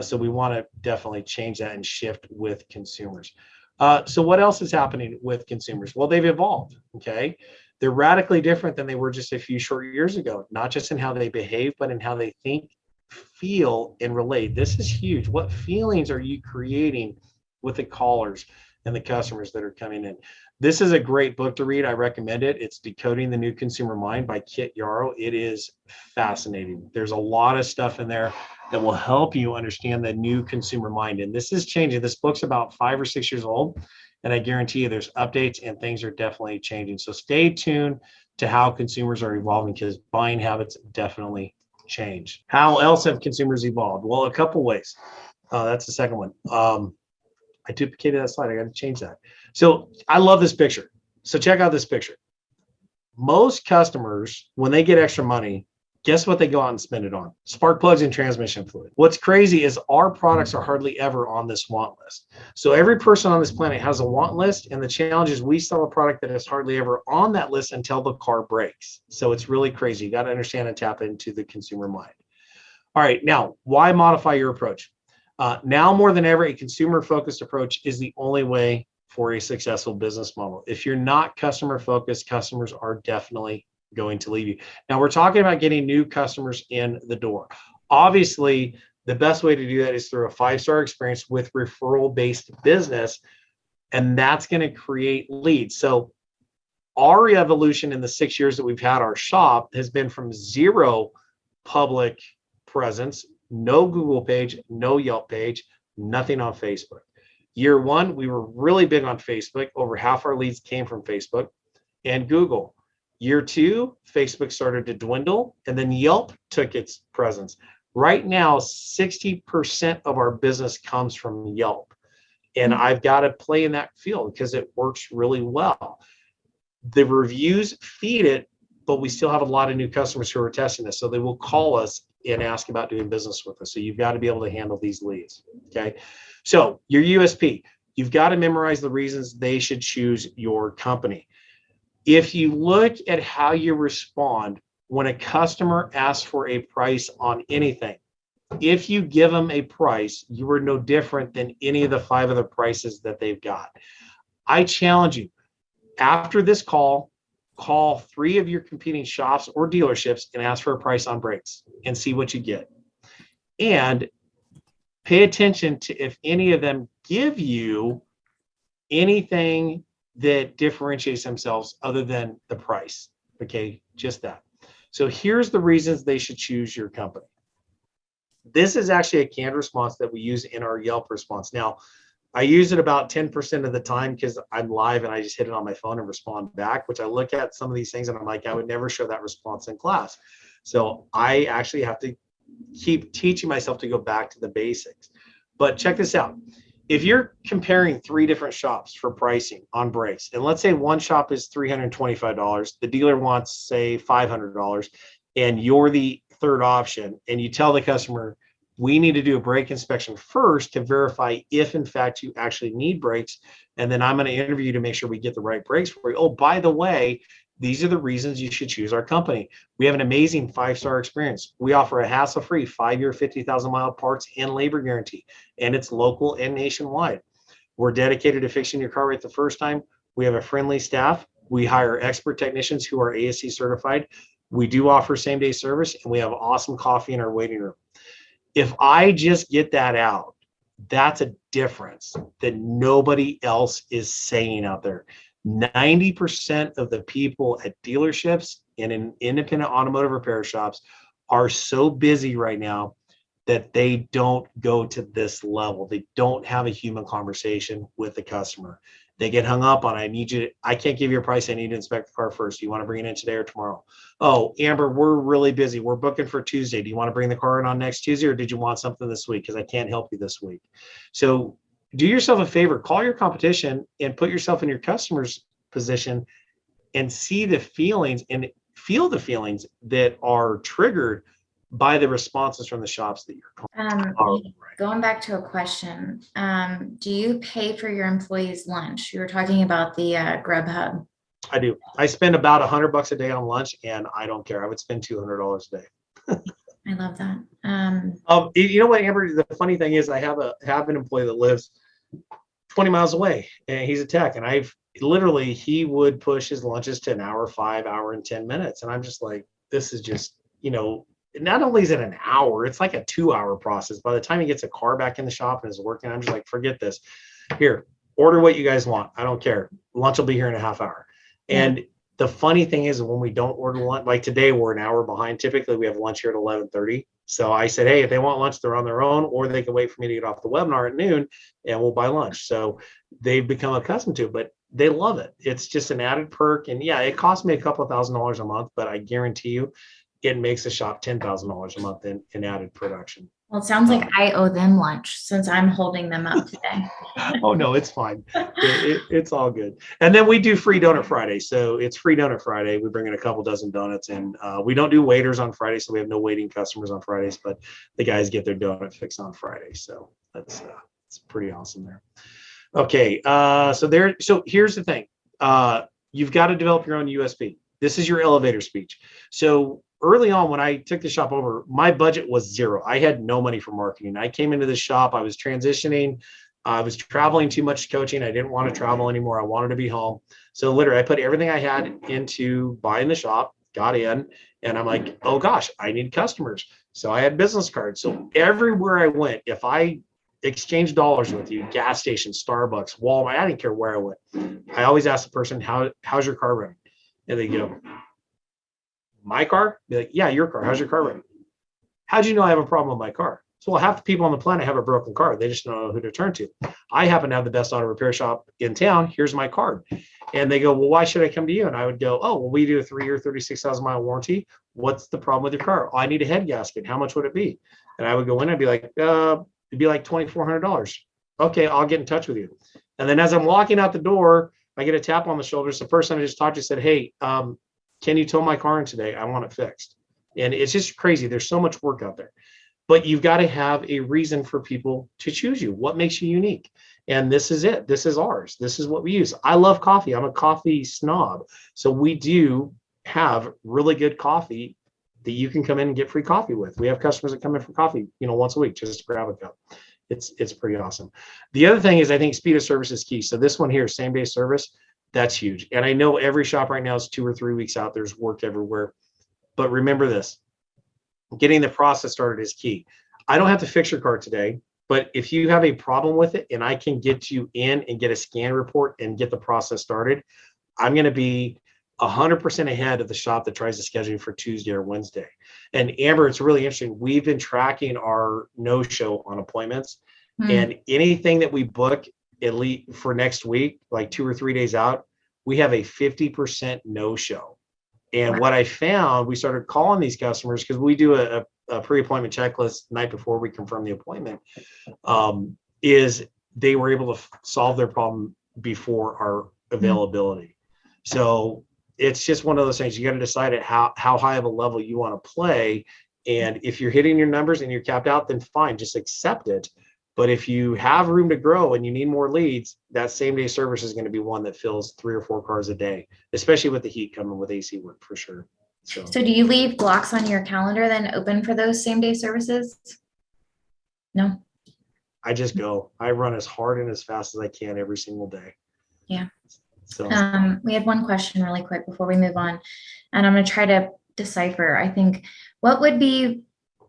B: So we want to definitely change that and shift with consumers. So what else is happening with consumers? Well, they've evolved. Okay. They're radically different than they were just a few short years ago, not just in how they behave, but in how they think, feel, and relate. This is huge. What feelings are you creating with the callers and the customers that are coming in? This is a great book to read. I recommend it. It's Decoding the New Consumer Mind by Kit Yarrow. It is fascinating. There's a lot of stuff in there that will help you understand the new consumer mind. And this is changing. This book's about 5 or 6 years old. And I guarantee you there's updates and things are definitely changing. So stay tuned to how consumers are evolving because buying habits definitely change. How else have consumers evolved? Well, a couple ways. That's the second one. I duplicated that slide. I got to change that. So I love this picture. So check out this picture. Most customers, when they get extra money, guess what they go out and spend it on? Spark plugs and transmission fluid. What's crazy is our products are hardly ever on this want list. So every person on this planet has a want list, and the challenge is we sell a product that is hardly ever on that list until the car breaks. So it's really crazy. You got to understand and tap into the consumer mind. All right, now, why modify your approach? Now more than ever, a consumer-focused approach is the only way for a successful business model. If you're not customer-focused, customers are definitely going to leave you. Now, we're talking about getting new customers in the door. Obviously, the best way to do that is through a 5-star experience with referral-based business, and that's going to create leads. So our evolution in the 6 years that we've had our shop has been from 0 public presence, no Google page, no Yelp page, nothing on Facebook. Year 1, we were really big on Facebook. Over half our leads came from Facebook and Google. Year 2, Facebook started to dwindle, and then Yelp took its presence. Right now, 60% of our business comes from Yelp. And I've got to play in that field because it works really well. The reviews feed it, but we still have a lot of new customers who are testing this. So they will call us and ask about doing business with us. So you've got to be able to handle these leads. Okay. So your USP, you've got to memorize the reasons they should choose your company. If you look at how you respond when a customer asks for a price on anything, if you give them a price, you are no different than any of the 5 other prices that they've got. I challenge you, after this call 3 of your competing shops or dealerships and ask for a price on brakes and see what you get. And pay attention to if any of them give you anything that differentiates themselves other than the price. Okay, just that. So here's the reasons they should choose your company. This is actually a canned response that we use in our Yelp response. Now, I use it about 10% of the time because I'm live and I just hit it on my phone and respond back, which I look at some of these things and I'm like, I would never show that response in class. So I actually have to keep teaching myself to go back to the basics. But check this out. If you're comparing 3 different shops for pricing on brakes, and let's say one shop is $325, the dealer wants, say, $500, and you're the third option, and you tell the customer, we need to do a brake inspection first to verify if, in fact, you actually need brakes, and then I'm going to interview you to make sure we get the right brakes for you. Oh, by the way, these are the reasons you should choose our company. We have an amazing 5-star experience. We offer a hassle-free 5-year, 50,000-mile parts and labor guarantee, and it's local and nationwide. We're dedicated to fixing your car right the first time. We have a friendly staff. We hire expert technicians who are ASE certified. We do offer same-day service, and we have awesome coffee in our waiting room. If I just get that out, that's a difference that nobody else is saying out there. 90% of the people at dealerships and in independent automotive repair shops are so busy right now that they don't go to this level. They don't have a human conversation with the customer. They get hung up on, I can't give you a price. I need to inspect the car first. Do you want to bring it in today or tomorrow? Oh, Amber, we're really busy. We're booking for Tuesday. Do you want to bring the car in on next Tuesday, or did you want something this week? Because I can't help you this week. So do yourself a favor, call your competition and put yourself in your customer's position and see the feelings and feel the feelings that are triggered by the responses from the shops that you're calling.
A: Going back to a question, do you pay for your employees' lunch? You were talking about the Grubhub.
B: I do. I spend about $100 a day on lunch, and I don't care. I would spend $200 a day.
A: I love that.
B: You know what, Amber? The funny thing is, I have an employee that lives 20 miles away, and he's a tech, and he would push his lunches to an hour, 5 hour, and 10 minutes, and I'm just like, this is just, not only is it an hour, it's like a 2-hour process. By the time he gets a car back in the shop and is working, I'm just like, forget this. Here, order what you guys want. I don't care. Lunch will be here in a half hour.
A: Yeah.
B: And the funny thing is, when we don't order lunch, like today, we're an hour behind. Typically, we have lunch here at 11:30. So I said, hey, if they want lunch, they're on their own, or they can wait for me to get off the webinar at noon and we'll buy lunch. So they've become accustomed to it, but they love it. It's just an added perk. And yeah, it costs me a couple of $1,000s a month, but I guarantee you, it makes the shop $10,000 a month in added production.
A: Well, it sounds like I owe them lunch since I'm holding them up today.
B: Oh, no, it's fine. It's all good. And then we do free donut Friday. So it's free donut Friday. We bring in a couple dozen donuts, and we don't do waiters on Friday. So we have no waiting customers on Fridays, but the guys get their donut fix on Friday. So that's it's pretty awesome there. Okay. So here's the thing. You've got to develop your own USP. This is your elevator speech. So early on, when I took the shop over, my budget was zero. I had no money for marketing. I came into the shop, I was transitioning. I was traveling too much coaching. I didn't want to travel anymore. I wanted to be home. So literally, I put everything I had into buying the shop, got in, and I'm like, oh gosh, I need customers. So I had business cards. So everywhere I went, if I exchanged dollars with you, gas station, Starbucks, Walmart, I didn't care where I went. I always ask the person, how's your car running? And they go, my car? Be like, yeah, your car. How's your car running? How'd you know I have a problem with my car? So, well, half the people on the planet have a broken car. They just don't know who to turn to. I happen to have the best auto repair shop in town. Here's my card. And they go, well, why should I come to you? And I would go, oh, well, we do a 3-year, 36,000 mile warranty. What's the problem with your car? Oh, I need a head gasket. How much would it be? And I would go in and be like, it'd be like $2,400. Okay, I'll get in touch with you. And then as I'm walking out the door, I get a tap on the shoulder. So the person I just talked to said, hey, can you tow my car in today? I want it fixed. And it's just crazy. There's so much work out there, but you've got to have a reason for people to choose you. What makes you unique? And this is it. This is ours. This is what we use. I love coffee. I'm a coffee snob. So we do have really good coffee that you can come in and get free coffee with. We have customers that come in for coffee, once a week, just to grab a cup. It's pretty awesome. The other thing is, I think speed of service is key. So this one here, same day service, that's huge. And I know every shop right now is 2 or 3 weeks out. There's work everywhere. But remember this, getting the process started is key. I don't have to fix your car today, but if you have a problem with it and I can get you in and get a scan report and get the process started, I'm going to be 100% ahead of the shop that tries to schedule you for Tuesday or Wednesday. And Amber, it's really interesting. We've been tracking our no-show on appointments, and anything that we book at least for next week, like 2 or 3 days out, we have a 50% no-show. And what I found, we started calling these customers because we do a pre-appointment checklist the night before we confirm the appointment, is they were able to solve their problem before our availability. So it's just one of those things. You got to decide at how high of a level you want to play. And if you're hitting your numbers and you're capped out, then fine, just accept it. But if you have room to grow and you need more leads, that same day service is going to be one that fills 3 or 4 cars a day, especially with the heat coming with AC work for sure. So
A: do you leave blocks on your calendar then open for those same day services? No.
B: I just go. I run as hard and as fast as I can every single day.
A: Yeah.
B: So
A: we had one question really quick before we move on, and I'm going to try to decipher. I think, what would be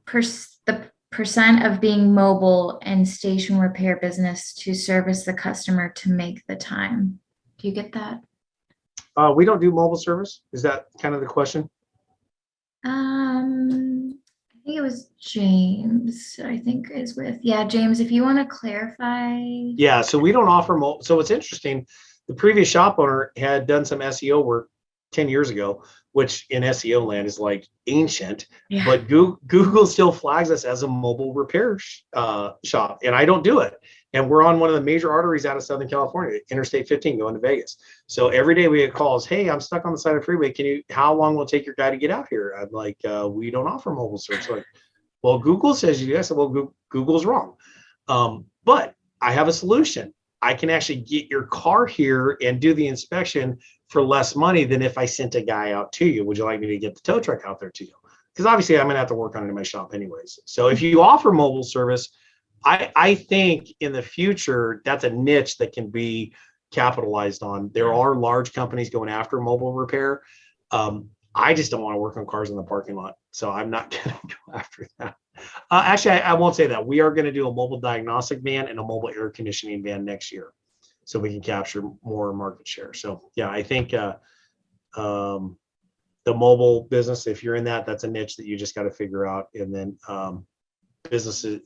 A: the percent of being mobile and station repair business to service the customer to make the time? Do you get that?
B: We don't do mobile service. Is that kind of the question?
A: I think it was James. I think is with James. If you want to clarify.
B: Yeah. So we don't offer mobile. So it's interesting. The previous shop owner had done some SEO work 10 years ago, which in SEO land is like ancient, but Google still flags us as a mobile repair shop, and I don't do it. And we're on one of the major arteries out of Southern California, Interstate 15 going to Vegas. So every day we get calls, hey, I'm stuck on the side of the freeway. How long will it take your guy to get out here? I'm like, we don't offer mobile service. Like, well, Google says you do. I said, well, Google's wrong. But I have a solution. I can actually get your car here and do the inspection for less money than if I sent a guy out to you. Would you like me to get the tow truck out there to you? Because obviously I'm going to have to work on it in my shop anyways. So if you offer mobile service, I think in the future, that's a niche that can be capitalized on. There are large companies going after mobile repair. I just don't want to work on cars in the parking lot. So I'm not going to go after that. Actually, I won't say that. We are going to do a mobile diagnostic van and a mobile air conditioning van next year, so we can capture more market share. So yeah, I think the mobile business, if you're in that, that's a niche that you just got to figure out. And then businesses,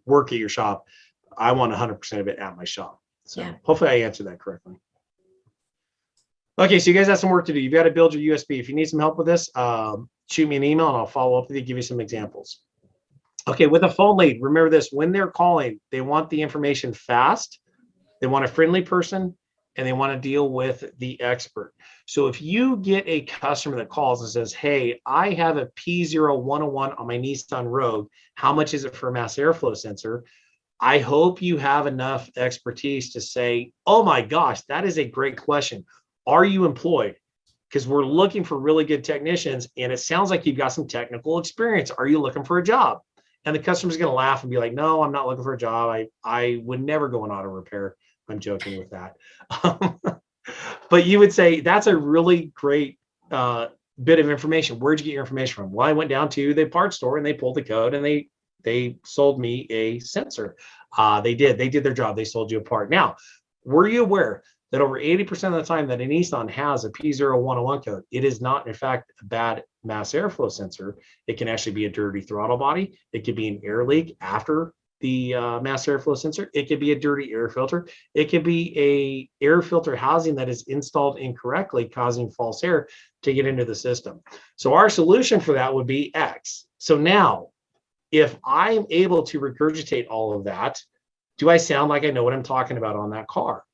B: work at your shop. I want 100% of it at my shop. So hopefully I answered that correctly. Okay, so you guys have some work to do. You've got to build your USB. If you need some help with this, shoot me an email and I'll follow up with you, give you some examples. Okay, with a phone lead, remember this, when they're calling, they want the information fast, they want a friendly person, and they want to deal with the expert. So if you get a customer that calls and says, hey, I have a P0101 on my Nissan Rogue, how much is it for a mass airflow sensor? I hope you have enough expertise to say, oh my gosh, that is a great question. Are you employed? Because we're looking for really good technicians, and it sounds like you've got some technical experience. Are you looking for a job? And the customer's going to laugh and be like, no, I'm not looking for a job. I would never go in auto repair. I'm joking with that. But you would say that's a really great bit of information. Where'd you get your information from? Well, I went down to the parts store and they pulled the code and they sold me a sensor. They did their job. They sold you a part. Now, were you aware that over 80% of the time that a Nissan has a P0101 code, it is not, in fact, a bad mass airflow sensor. It can actually be a dirty throttle body. It could be an air leak after the mass airflow sensor. It could be a dirty air filter. It could be a air filter housing that is installed incorrectly, causing false air to get into the system. So our solution for that would be X. So now, if I'm able to regurgitate all of that, do I sound like I know what I'm talking about on that car?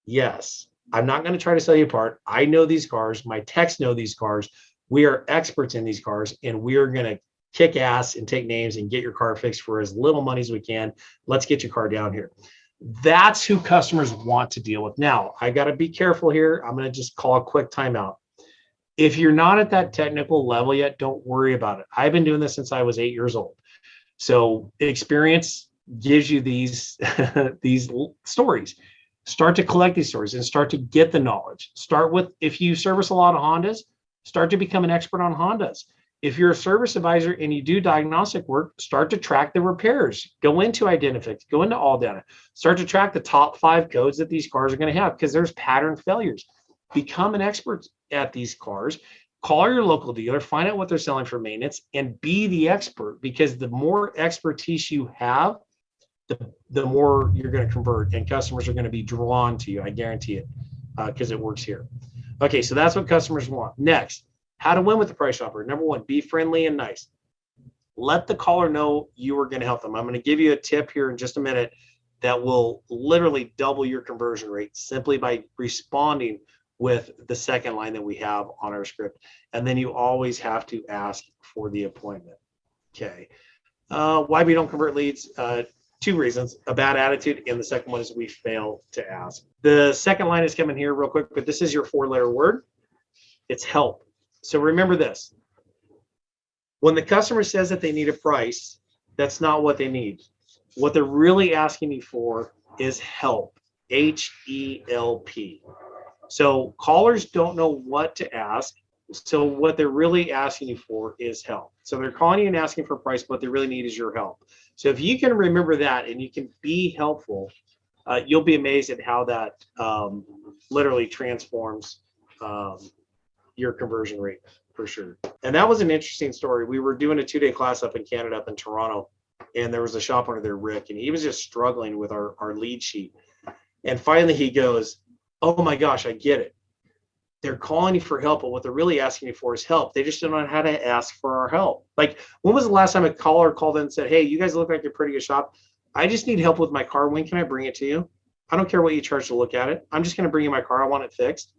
B: Yes. I'm not going to try to sell you apart. I know these cars. My techs know these cars. We are experts in these cars, and we are going to kick ass and take names and get your car fixed for as little money as we can. Let's get your car down here. That's who customers want to deal with. Now, I got to be careful here. I'm going to just call a quick timeout. If you're not at that technical level yet, don't worry about it. I've been doing this since I was 8 years old. So experience gives you these, these stories. Start to collect these stories and start to get the knowledge. Start with, if you service a lot of Hondas, start to become an expert on Hondas. If you're a service advisor and you do diagnostic work, start to track the repairs. Go into Identifix, go into All Data. Start to track the top 5 codes that these cars are going to have, because there's pattern failures. Become an expert at these cars. Call your local dealer, find out what they're selling for maintenance, and be the expert, because the more expertise you have, the more you're going to convert, and customers are going to be drawn to you. I guarantee it, because it works here. Okay, so that's what customers want. Next, how to win with the price shopper. Number 1, be friendly and nice. Let the caller know you are going to help them. I'm going to give you a tip here in just a minute that will literally double your conversion rate simply by responding with the second line that we have on our script. And then you always have to ask for the appointment. Okay. Why we don't convert leads? 2 reasons: a bad attitude, and the second one is we fail to ask. The second line is coming here real quick, but this is your 4-letter word. It's help. So remember this. When the customer says that they need a price, that's not what they need. What they're really asking you for is help. H-E-L-P. So callers don't know what to ask. So what they're really asking you for is help. So they're calling you and asking for a price, but what they really need is your help. So if you can remember that and you can be helpful, you'll be amazed at how that literally transforms your conversion rate, for sure. And that was an interesting story. We were doing a 2-day class up in Canada, up in Toronto, and there was a shop owner there, Rick, and he was just struggling with our lead sheet. And finally he goes, oh my gosh, I get it. They're calling you for help, but what they're really asking you for is help. They just don't know how to ask for our help. Like, when was the last time a caller called in and said, hey, you guys look like you're pretty good shop. I just need help with my car. When can I bring it to you? I don't care what you charge to look at it. I'm just going to bring you my car. I want it fixed.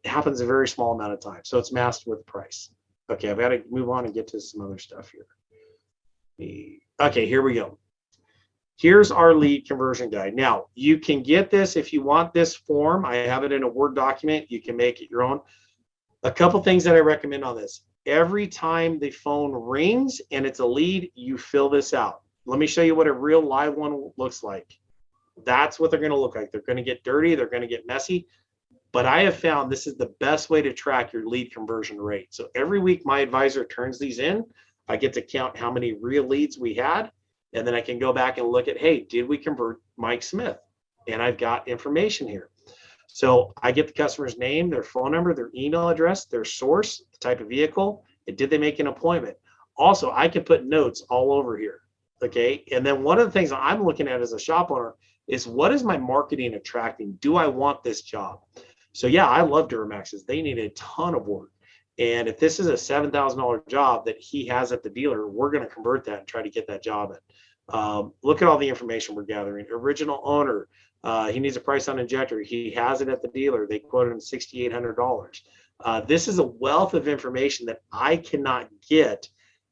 B: It happens a very small amount of time. So it's masked with price. Okay, I've got to move on and get to some other stuff here. Okay, here we go. Here's our lead conversion guide. Now, you can get this if you want this form. I have it in a Word document. You can make it your own. A couple things that I recommend on this. Every time the phone rings and it's a lead, you fill this out. Let me show you what a real live one looks like. That's what they're going to look like. They're going to get dirty. They're going to get messy. But I have found this is the best way to track your lead conversion rate. So every week my advisor turns these in. I get to count how many real leads we had. And then I can go back and look at, hey, did we convert Mike Smith? And I've got information here. So I get the customer's name, their phone number, their email address, their source, the type of vehicle, and did they make an appointment? Also, I can put notes all over here, okay? And then one of the things I'm looking at as a shop owner is, what is my marketing attracting? Do I want this job? So yeah, I love Duramaxes. They need a ton of work. And if this is a $7,000 job that he has at the dealer, we're going to convert that and try to get that job in. Look at all the information we're gathering. Original owner, he needs a price on injector. He has it at the dealer. They quoted him $6,800. This is a wealth of information that I cannot get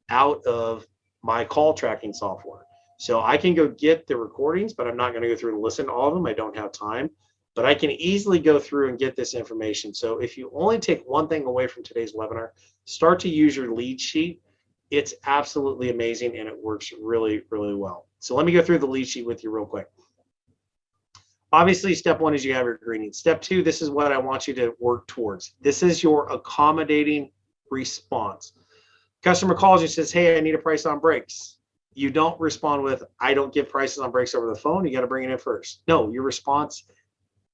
B: out of my call tracking software. So I can go get the recordings, but I'm not going to go through and listen to all of them. I don't have time. But I can easily go through and get this information. So if you only take one thing away from today's webinar, start to use your lead sheet. It's absolutely amazing and it works really, really well. So let me go through the lead sheet with you real quick. Obviously, step one is you have your greetings. Step two, this is what I want you to work towards. This is your accommodating response. Customer calls you and says, hey, I need a price on brakes. You don't respond with, I don't give prices on brakes over the phone. You got to bring it in first. No, your response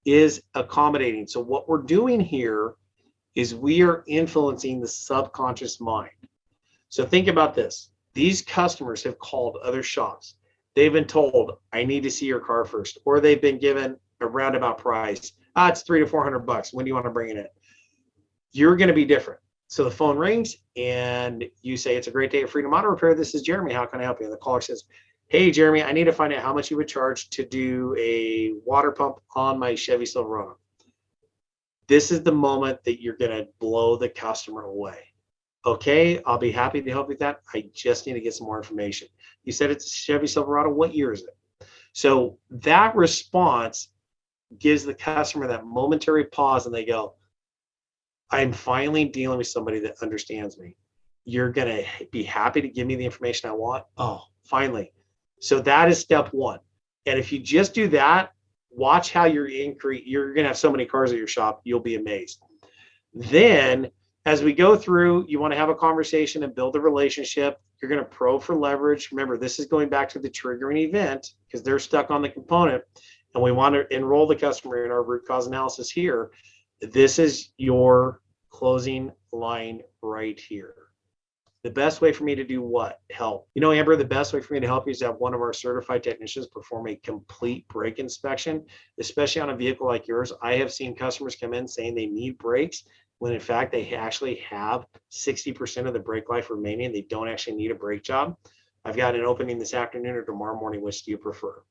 B: is accommodating. So what we're doing here is we are influencing the subconscious mind. So think about this. These customers have called other shops. They've been told, I need to see your car first, or they've been given a roundabout price. It's $300 to $400. When do you want to bring it in? You're going to be different. So the phone rings and you say, it's a great day at Freedom Auto Repair. This is Jeremy. How can I help you? And the caller says, hey, Jeremy, I need to find out how much you would charge to do a water pump on my Chevy Silverado. This is the moment that you're going to blow the customer away. Okay, I'll be happy to help you with that. I just need to get some more information. You said it's a Chevy Silverado. What year is it? So that response gives the customer that momentary pause and they go, I'm finally dealing with somebody that understands me. You're going to be happy to give me the information I want. Oh, finally. So that is step one. And if you just do that, watch how you're going to have so many cars at your shop, you'll be amazed. Then as we go through, you want to have a conversation and build a relationship. You're going to probe for leverage. Remember, this is going back to the triggering event because they're stuck on the component and we want to enroll the customer in our root cause analysis here. This is your closing line right here. The best way for me to do what? Help. You know, Amber, the best way for me to help you is to have one of our certified technicians perform a complete brake inspection, especially on a vehicle like yours. I have seen customers come in saying they need brakes when in fact they actually have 60% of the brake life remaining. They don't actually need a brake job. I've got an opening this afternoon or tomorrow morning. Which do you prefer?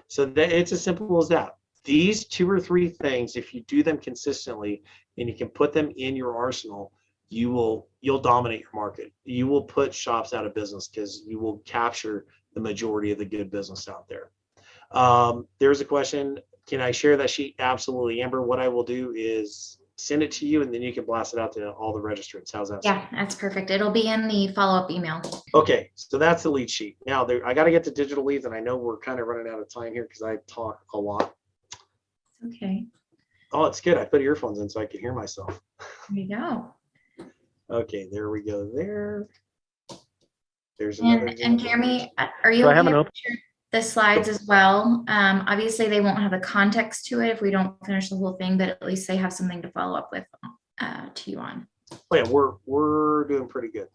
B: So it's as simple as that. These 2 or 3 things, if you do them consistently and you can put them in your arsenal, you'll dominate your market. You will put shops out of business because you will capture the majority of the good business out there. There's a question. Can I share that sheet? Absolutely. Amber, what I will do is send it to you and then you can blast it out to all the registrants. How's that?
A: Yeah, that's perfect. It'll be in the follow-up email.
B: Okay, so that's the lead sheet. Now I got to get to digital leads and I know we're kind of running out of time here because I talk a lot.
A: Okay.
B: Oh, it's good. I put earphones in so I can hear myself.
A: There you go.
B: Okay, there we go there. There's another.
A: And Jeremy, are you okay with the slides as well? Obviously, they won't have a context to it if we don't finish the whole thing, but at least they have something to follow up with to you on.
B: Oh yeah, we're doing pretty good.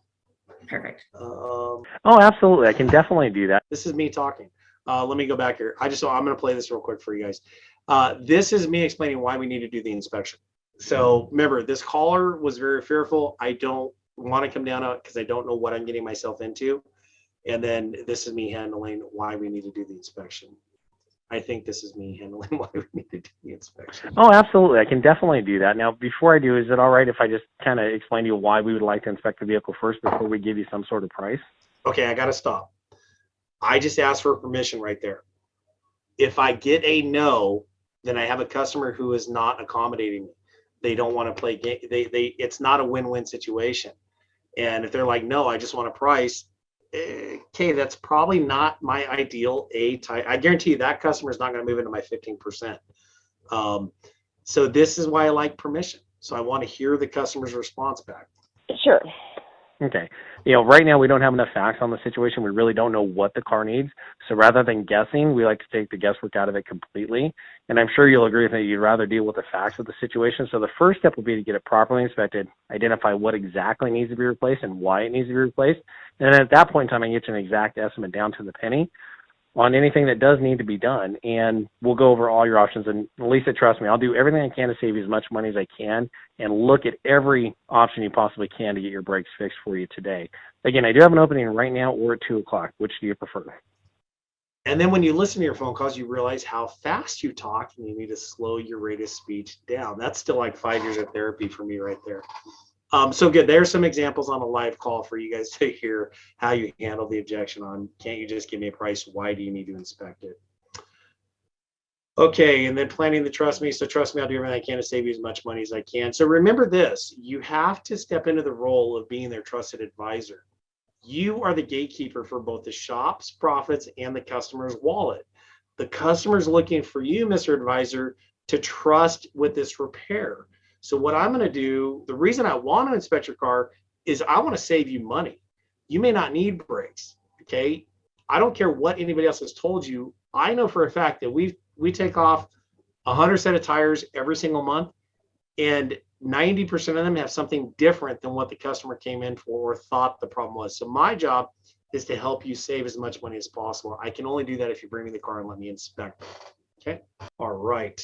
A: Perfect.
C: Oh, absolutely. I can definitely do that.
B: This is me talking. Let me go back here. I'm going to play this real quick for you guys. This is me explaining why we need to do the inspection. So remember, this caller was very fearful. I don't want to come down out because I don't know what I'm getting myself into. And then this is me handling why we need to do the inspection. I think this is me handling why we need to do the inspection.
C: Oh, absolutely. I can definitely do that. Now, before I do, is it all right if I just kind of explain to you why we would like to inspect the vehicle first before we give you some sort of price?
B: Okay, I got to stop. I just asked for permission right there. If I get a no, then I have a customer who is not accommodating me. They don't want to play game. It's not a win-win situation. And if they're like, no, I just want a price. Okay, that's probably not my ideal A type. I guarantee you that customer is not going to move into my 15%. So this is why I like permission. So I want to hear the customer's response back.
D: Sure.
C: Okay. You know, right now we don't have enough facts on the situation. We really don't know what the car needs. So rather than guessing, we like to take the guesswork out of it completely. And I'm sure you'll agree with me, you'd rather deal with the facts of the situation. So the first step would be to get it properly inspected, identify what exactly needs to be replaced and why it needs to be replaced. And then at that point in time, I can get you an exact estimate down to the penny. on anything that does need to be done. And we'll go over all your options. And Lisa, trust me, I'll do everything I can to save you as much money as I can and look at every option you possibly can to get your brakes fixed for you today. Again, I do have an opening right now or at 2 o'clock. Which do you prefer?
B: And then when you listen to your phone calls, you realize how fast you talk and you need to slow your rate of speech down. That's still like 5 years of therapy for me right there. So good. There's some examples on a live call for you guys to hear how you handle the objection on, can't you just give me a price? Why do you need to inspect it? Okay, and then planning the trust me. So trust me, I'll do everything I can to save you as much money as I can. So remember this, you have to step into the role of being their trusted advisor. You are the gatekeeper for both the shop's profits and the customer's wallet. The customer's looking for you, Mr. Advisor, to trust with this repair. So what I'm going to do, the reason I want to inspect your car is I want to save you money. You may not need brakes, okay? I don't care what anybody else has told you. I know for a fact that we take off 100 set of tires every single month, and 90% of them have something different than what the customer came in for or thought the problem was. So my job is to help you save as much money as possible. I can only do that if you bring me the car and let me inspect it. Okay. All right.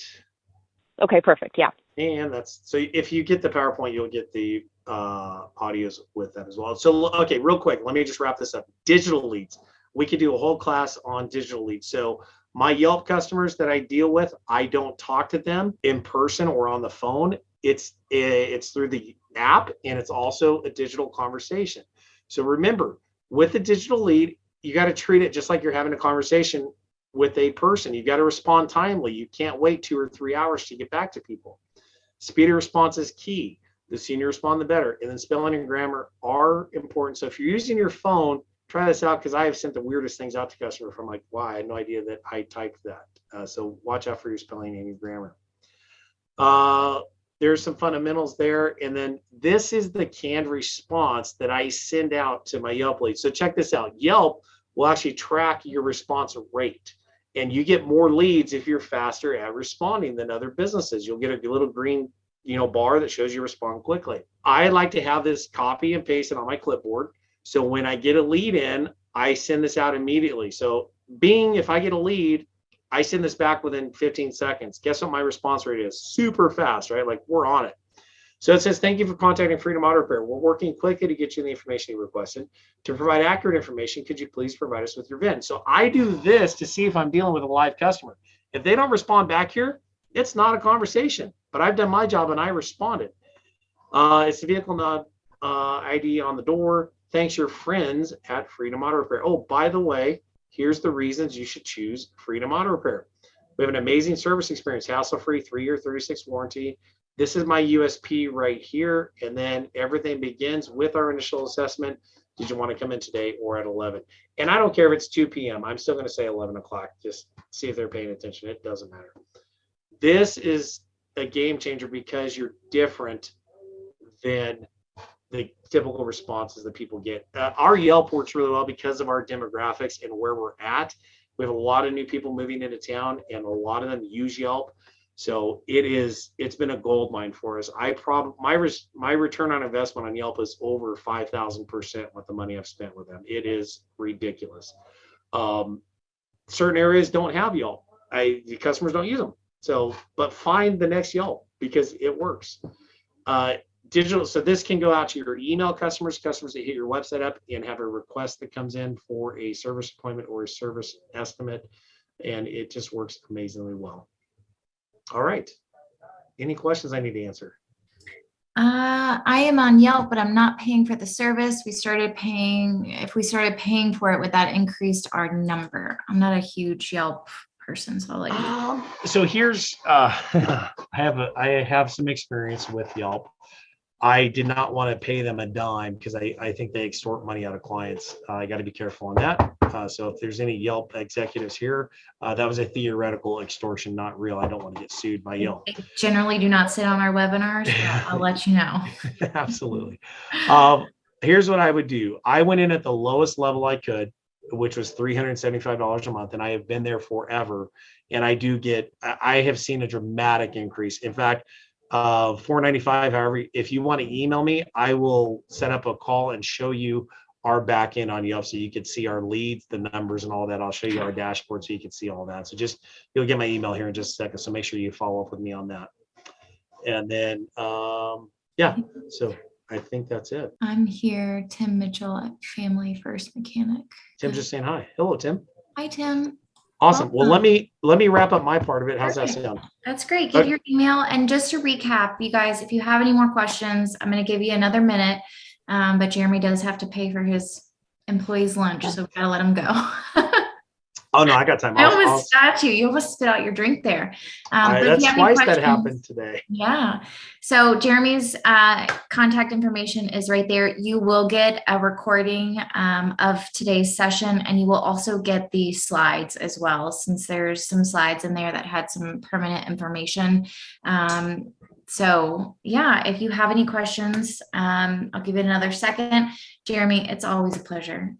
D: Okay, perfect. Yeah.
B: And that's, so if you get the PowerPoint, you'll get the audios with that as well. So, okay, real quick, let me just wrap this up. Digital leads. We could do a whole class on digital leads. So my Yelp customers that I deal with, I don't talk to them in person or on the phone. It's through the app, and it's also a digital conversation. So remember, with the digital lead, you got to treat it just like you're having a conversation with a person. You've got to respond timely. You can't wait 2 or 3 hours to get back to people. Speedy response is key. The sooner you respond, the better. And then spelling and grammar are important. So if you're using your phone, try this out, because I have sent the weirdest things out to customers from like, wow, I had no idea that I typed that. So watch out for your spelling and your grammar. There's some fundamentals there. And then this is the canned response that I send out to my Yelp leads. So check this out. Yelp will actually track your response rate. And you get more leads if you're faster at responding than other businesses. You'll get a little green, bar that shows you respond quickly. I like to have this copy and paste it on my clipboard. So when I get a lead in, I send this out immediately. So if I get a lead, I send this back within 15 seconds. Guess what my response rate is? Super fast, right? Like, we're on it. So it says, thank you for contacting Freedom Auto Repair. We're working quickly to get you the information you requested. To provide accurate information, could you please provide us with your VIN? So I do this to see if I'm dealing with a live customer. If they don't respond back here, it's not a conversation, but I've done my job and I responded. It's the vehicle nod ID on the door. Thanks, your friends at Freedom Auto Repair. Oh, by the way, here's the reasons you should choose Freedom Auto Repair. We have an amazing service experience, hassle-free, 3-year, 36 warranty. This is my USP right here. And then everything begins with our initial assessment. Did you want to come in today or at 11? And I don't care if it's 2 p.m. I'm still going to say 11 o'clock. Just see if they're paying attention. It doesn't matter. This is a game changer because you're different than the typical responses that people get. Our Yelp works really well because of our demographics and where we're at. We have a lot of new people moving into town, and a lot of them use Yelp. So it's been a gold mine for us. My return on investment on Yelp is over 5,000% with the money I've spent with them. It is ridiculous. Certain areas don't have Yelp. The customers don't use them. So, but find the next Yelp because it works. Digital. So this can go out to your email customers that hit your website up and have a request that comes in for a service appointment or a service estimate. And it just works amazingly well. All right. Any questions I need to answer?
A: I am on Yelp, but I'm not paying for the service. If we started paying for it, would that increase our number? I'm not a huge Yelp person, so I'll let you.
B: So here's, I have some experience with Yelp. I did not want to pay them a dime because I think they extort money out of clients. I got to be careful on that. So if there's any Yelp executives here, that was a theoretical extortion, not real. I don't want to get sued by Yelp.
A: They generally do not sit on our webinars, but I'll let you know.
B: Absolutely. Here's what I would do. I went in at the lowest level I could, which was $375 a month, and I have been there forever. And I have seen a dramatic increase. In fact, $495. However, if you want to email me, I will set up a call and show you our back end on Yelp so you could see our leads, the numbers and all that. I'll show you our dashboard so you can see all that. So just, you'll get my email here in just a second. So make sure you follow up with me on that. And then, yeah, so I think that's it.
A: I'm here, Tim Mitchell at Family First Mechanic.
B: Tim just saying hi. Hello, Tim.
A: Hi, Tim.
B: Awesome. Well,
A: Welcome.
B: let me wrap up my part of it. How's that
A: Perfect.
B: sound?
A: That's great. Give
B: Okay.
A: your email. And just to recap, you guys, if you have any more questions, I'm going to give you another minute. But Jeremy does have to pay for his employee's lunch, so we gotta let him go.
B: Oh no, I got time.
A: I almost spat you. You almost spit out your drink there. But if
B: that's
A: you have any
B: twice that
A: questions-
B: happened today.
A: Yeah. So Jeremy's contact information is right there. You will get a recording of today's session, and you will also get the slides as well, since there's some slides in there that had some permanent information. So yeah, if you have any questions, I'll give it another second. Jeremy, it's always a pleasure.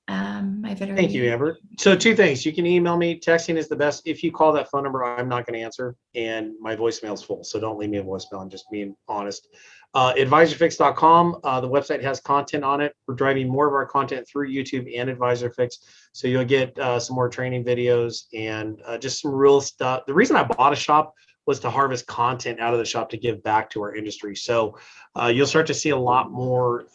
B: Thank you, Amber. So two things. You can email me. Texting is the best. If you call that phone number, I'm not going to answer, and my voicemail is full. So don't leave me a voicemail. I'm just being honest. Advisorfix.com. The website has content on it. We're driving more of our content through YouTube and AdvisorFix. So you'll get some more training videos and just some real stuff. The reason I bought a shop was to harvest content out of the shop to give back to our industry. So you'll start to see a lot more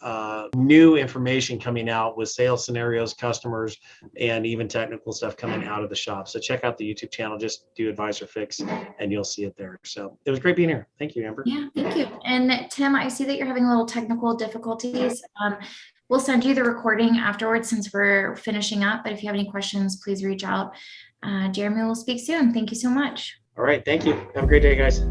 B: new information coming out with sales scenarios, customers, and even technical stuff coming out of the shop. So check out the YouTube channel, just do Advisor Fix, and you'll see it there. So it was great being here. Thank you, Amber.
A: Yeah, thank you. And Tim, I see that you're having a little technical difficulties. We'll send you the recording afterwards since we're finishing up, but if you have any questions, please reach out. Jeremy will speak soon. Thank you so much.
B: All right. Thank you. Have a great day, guys.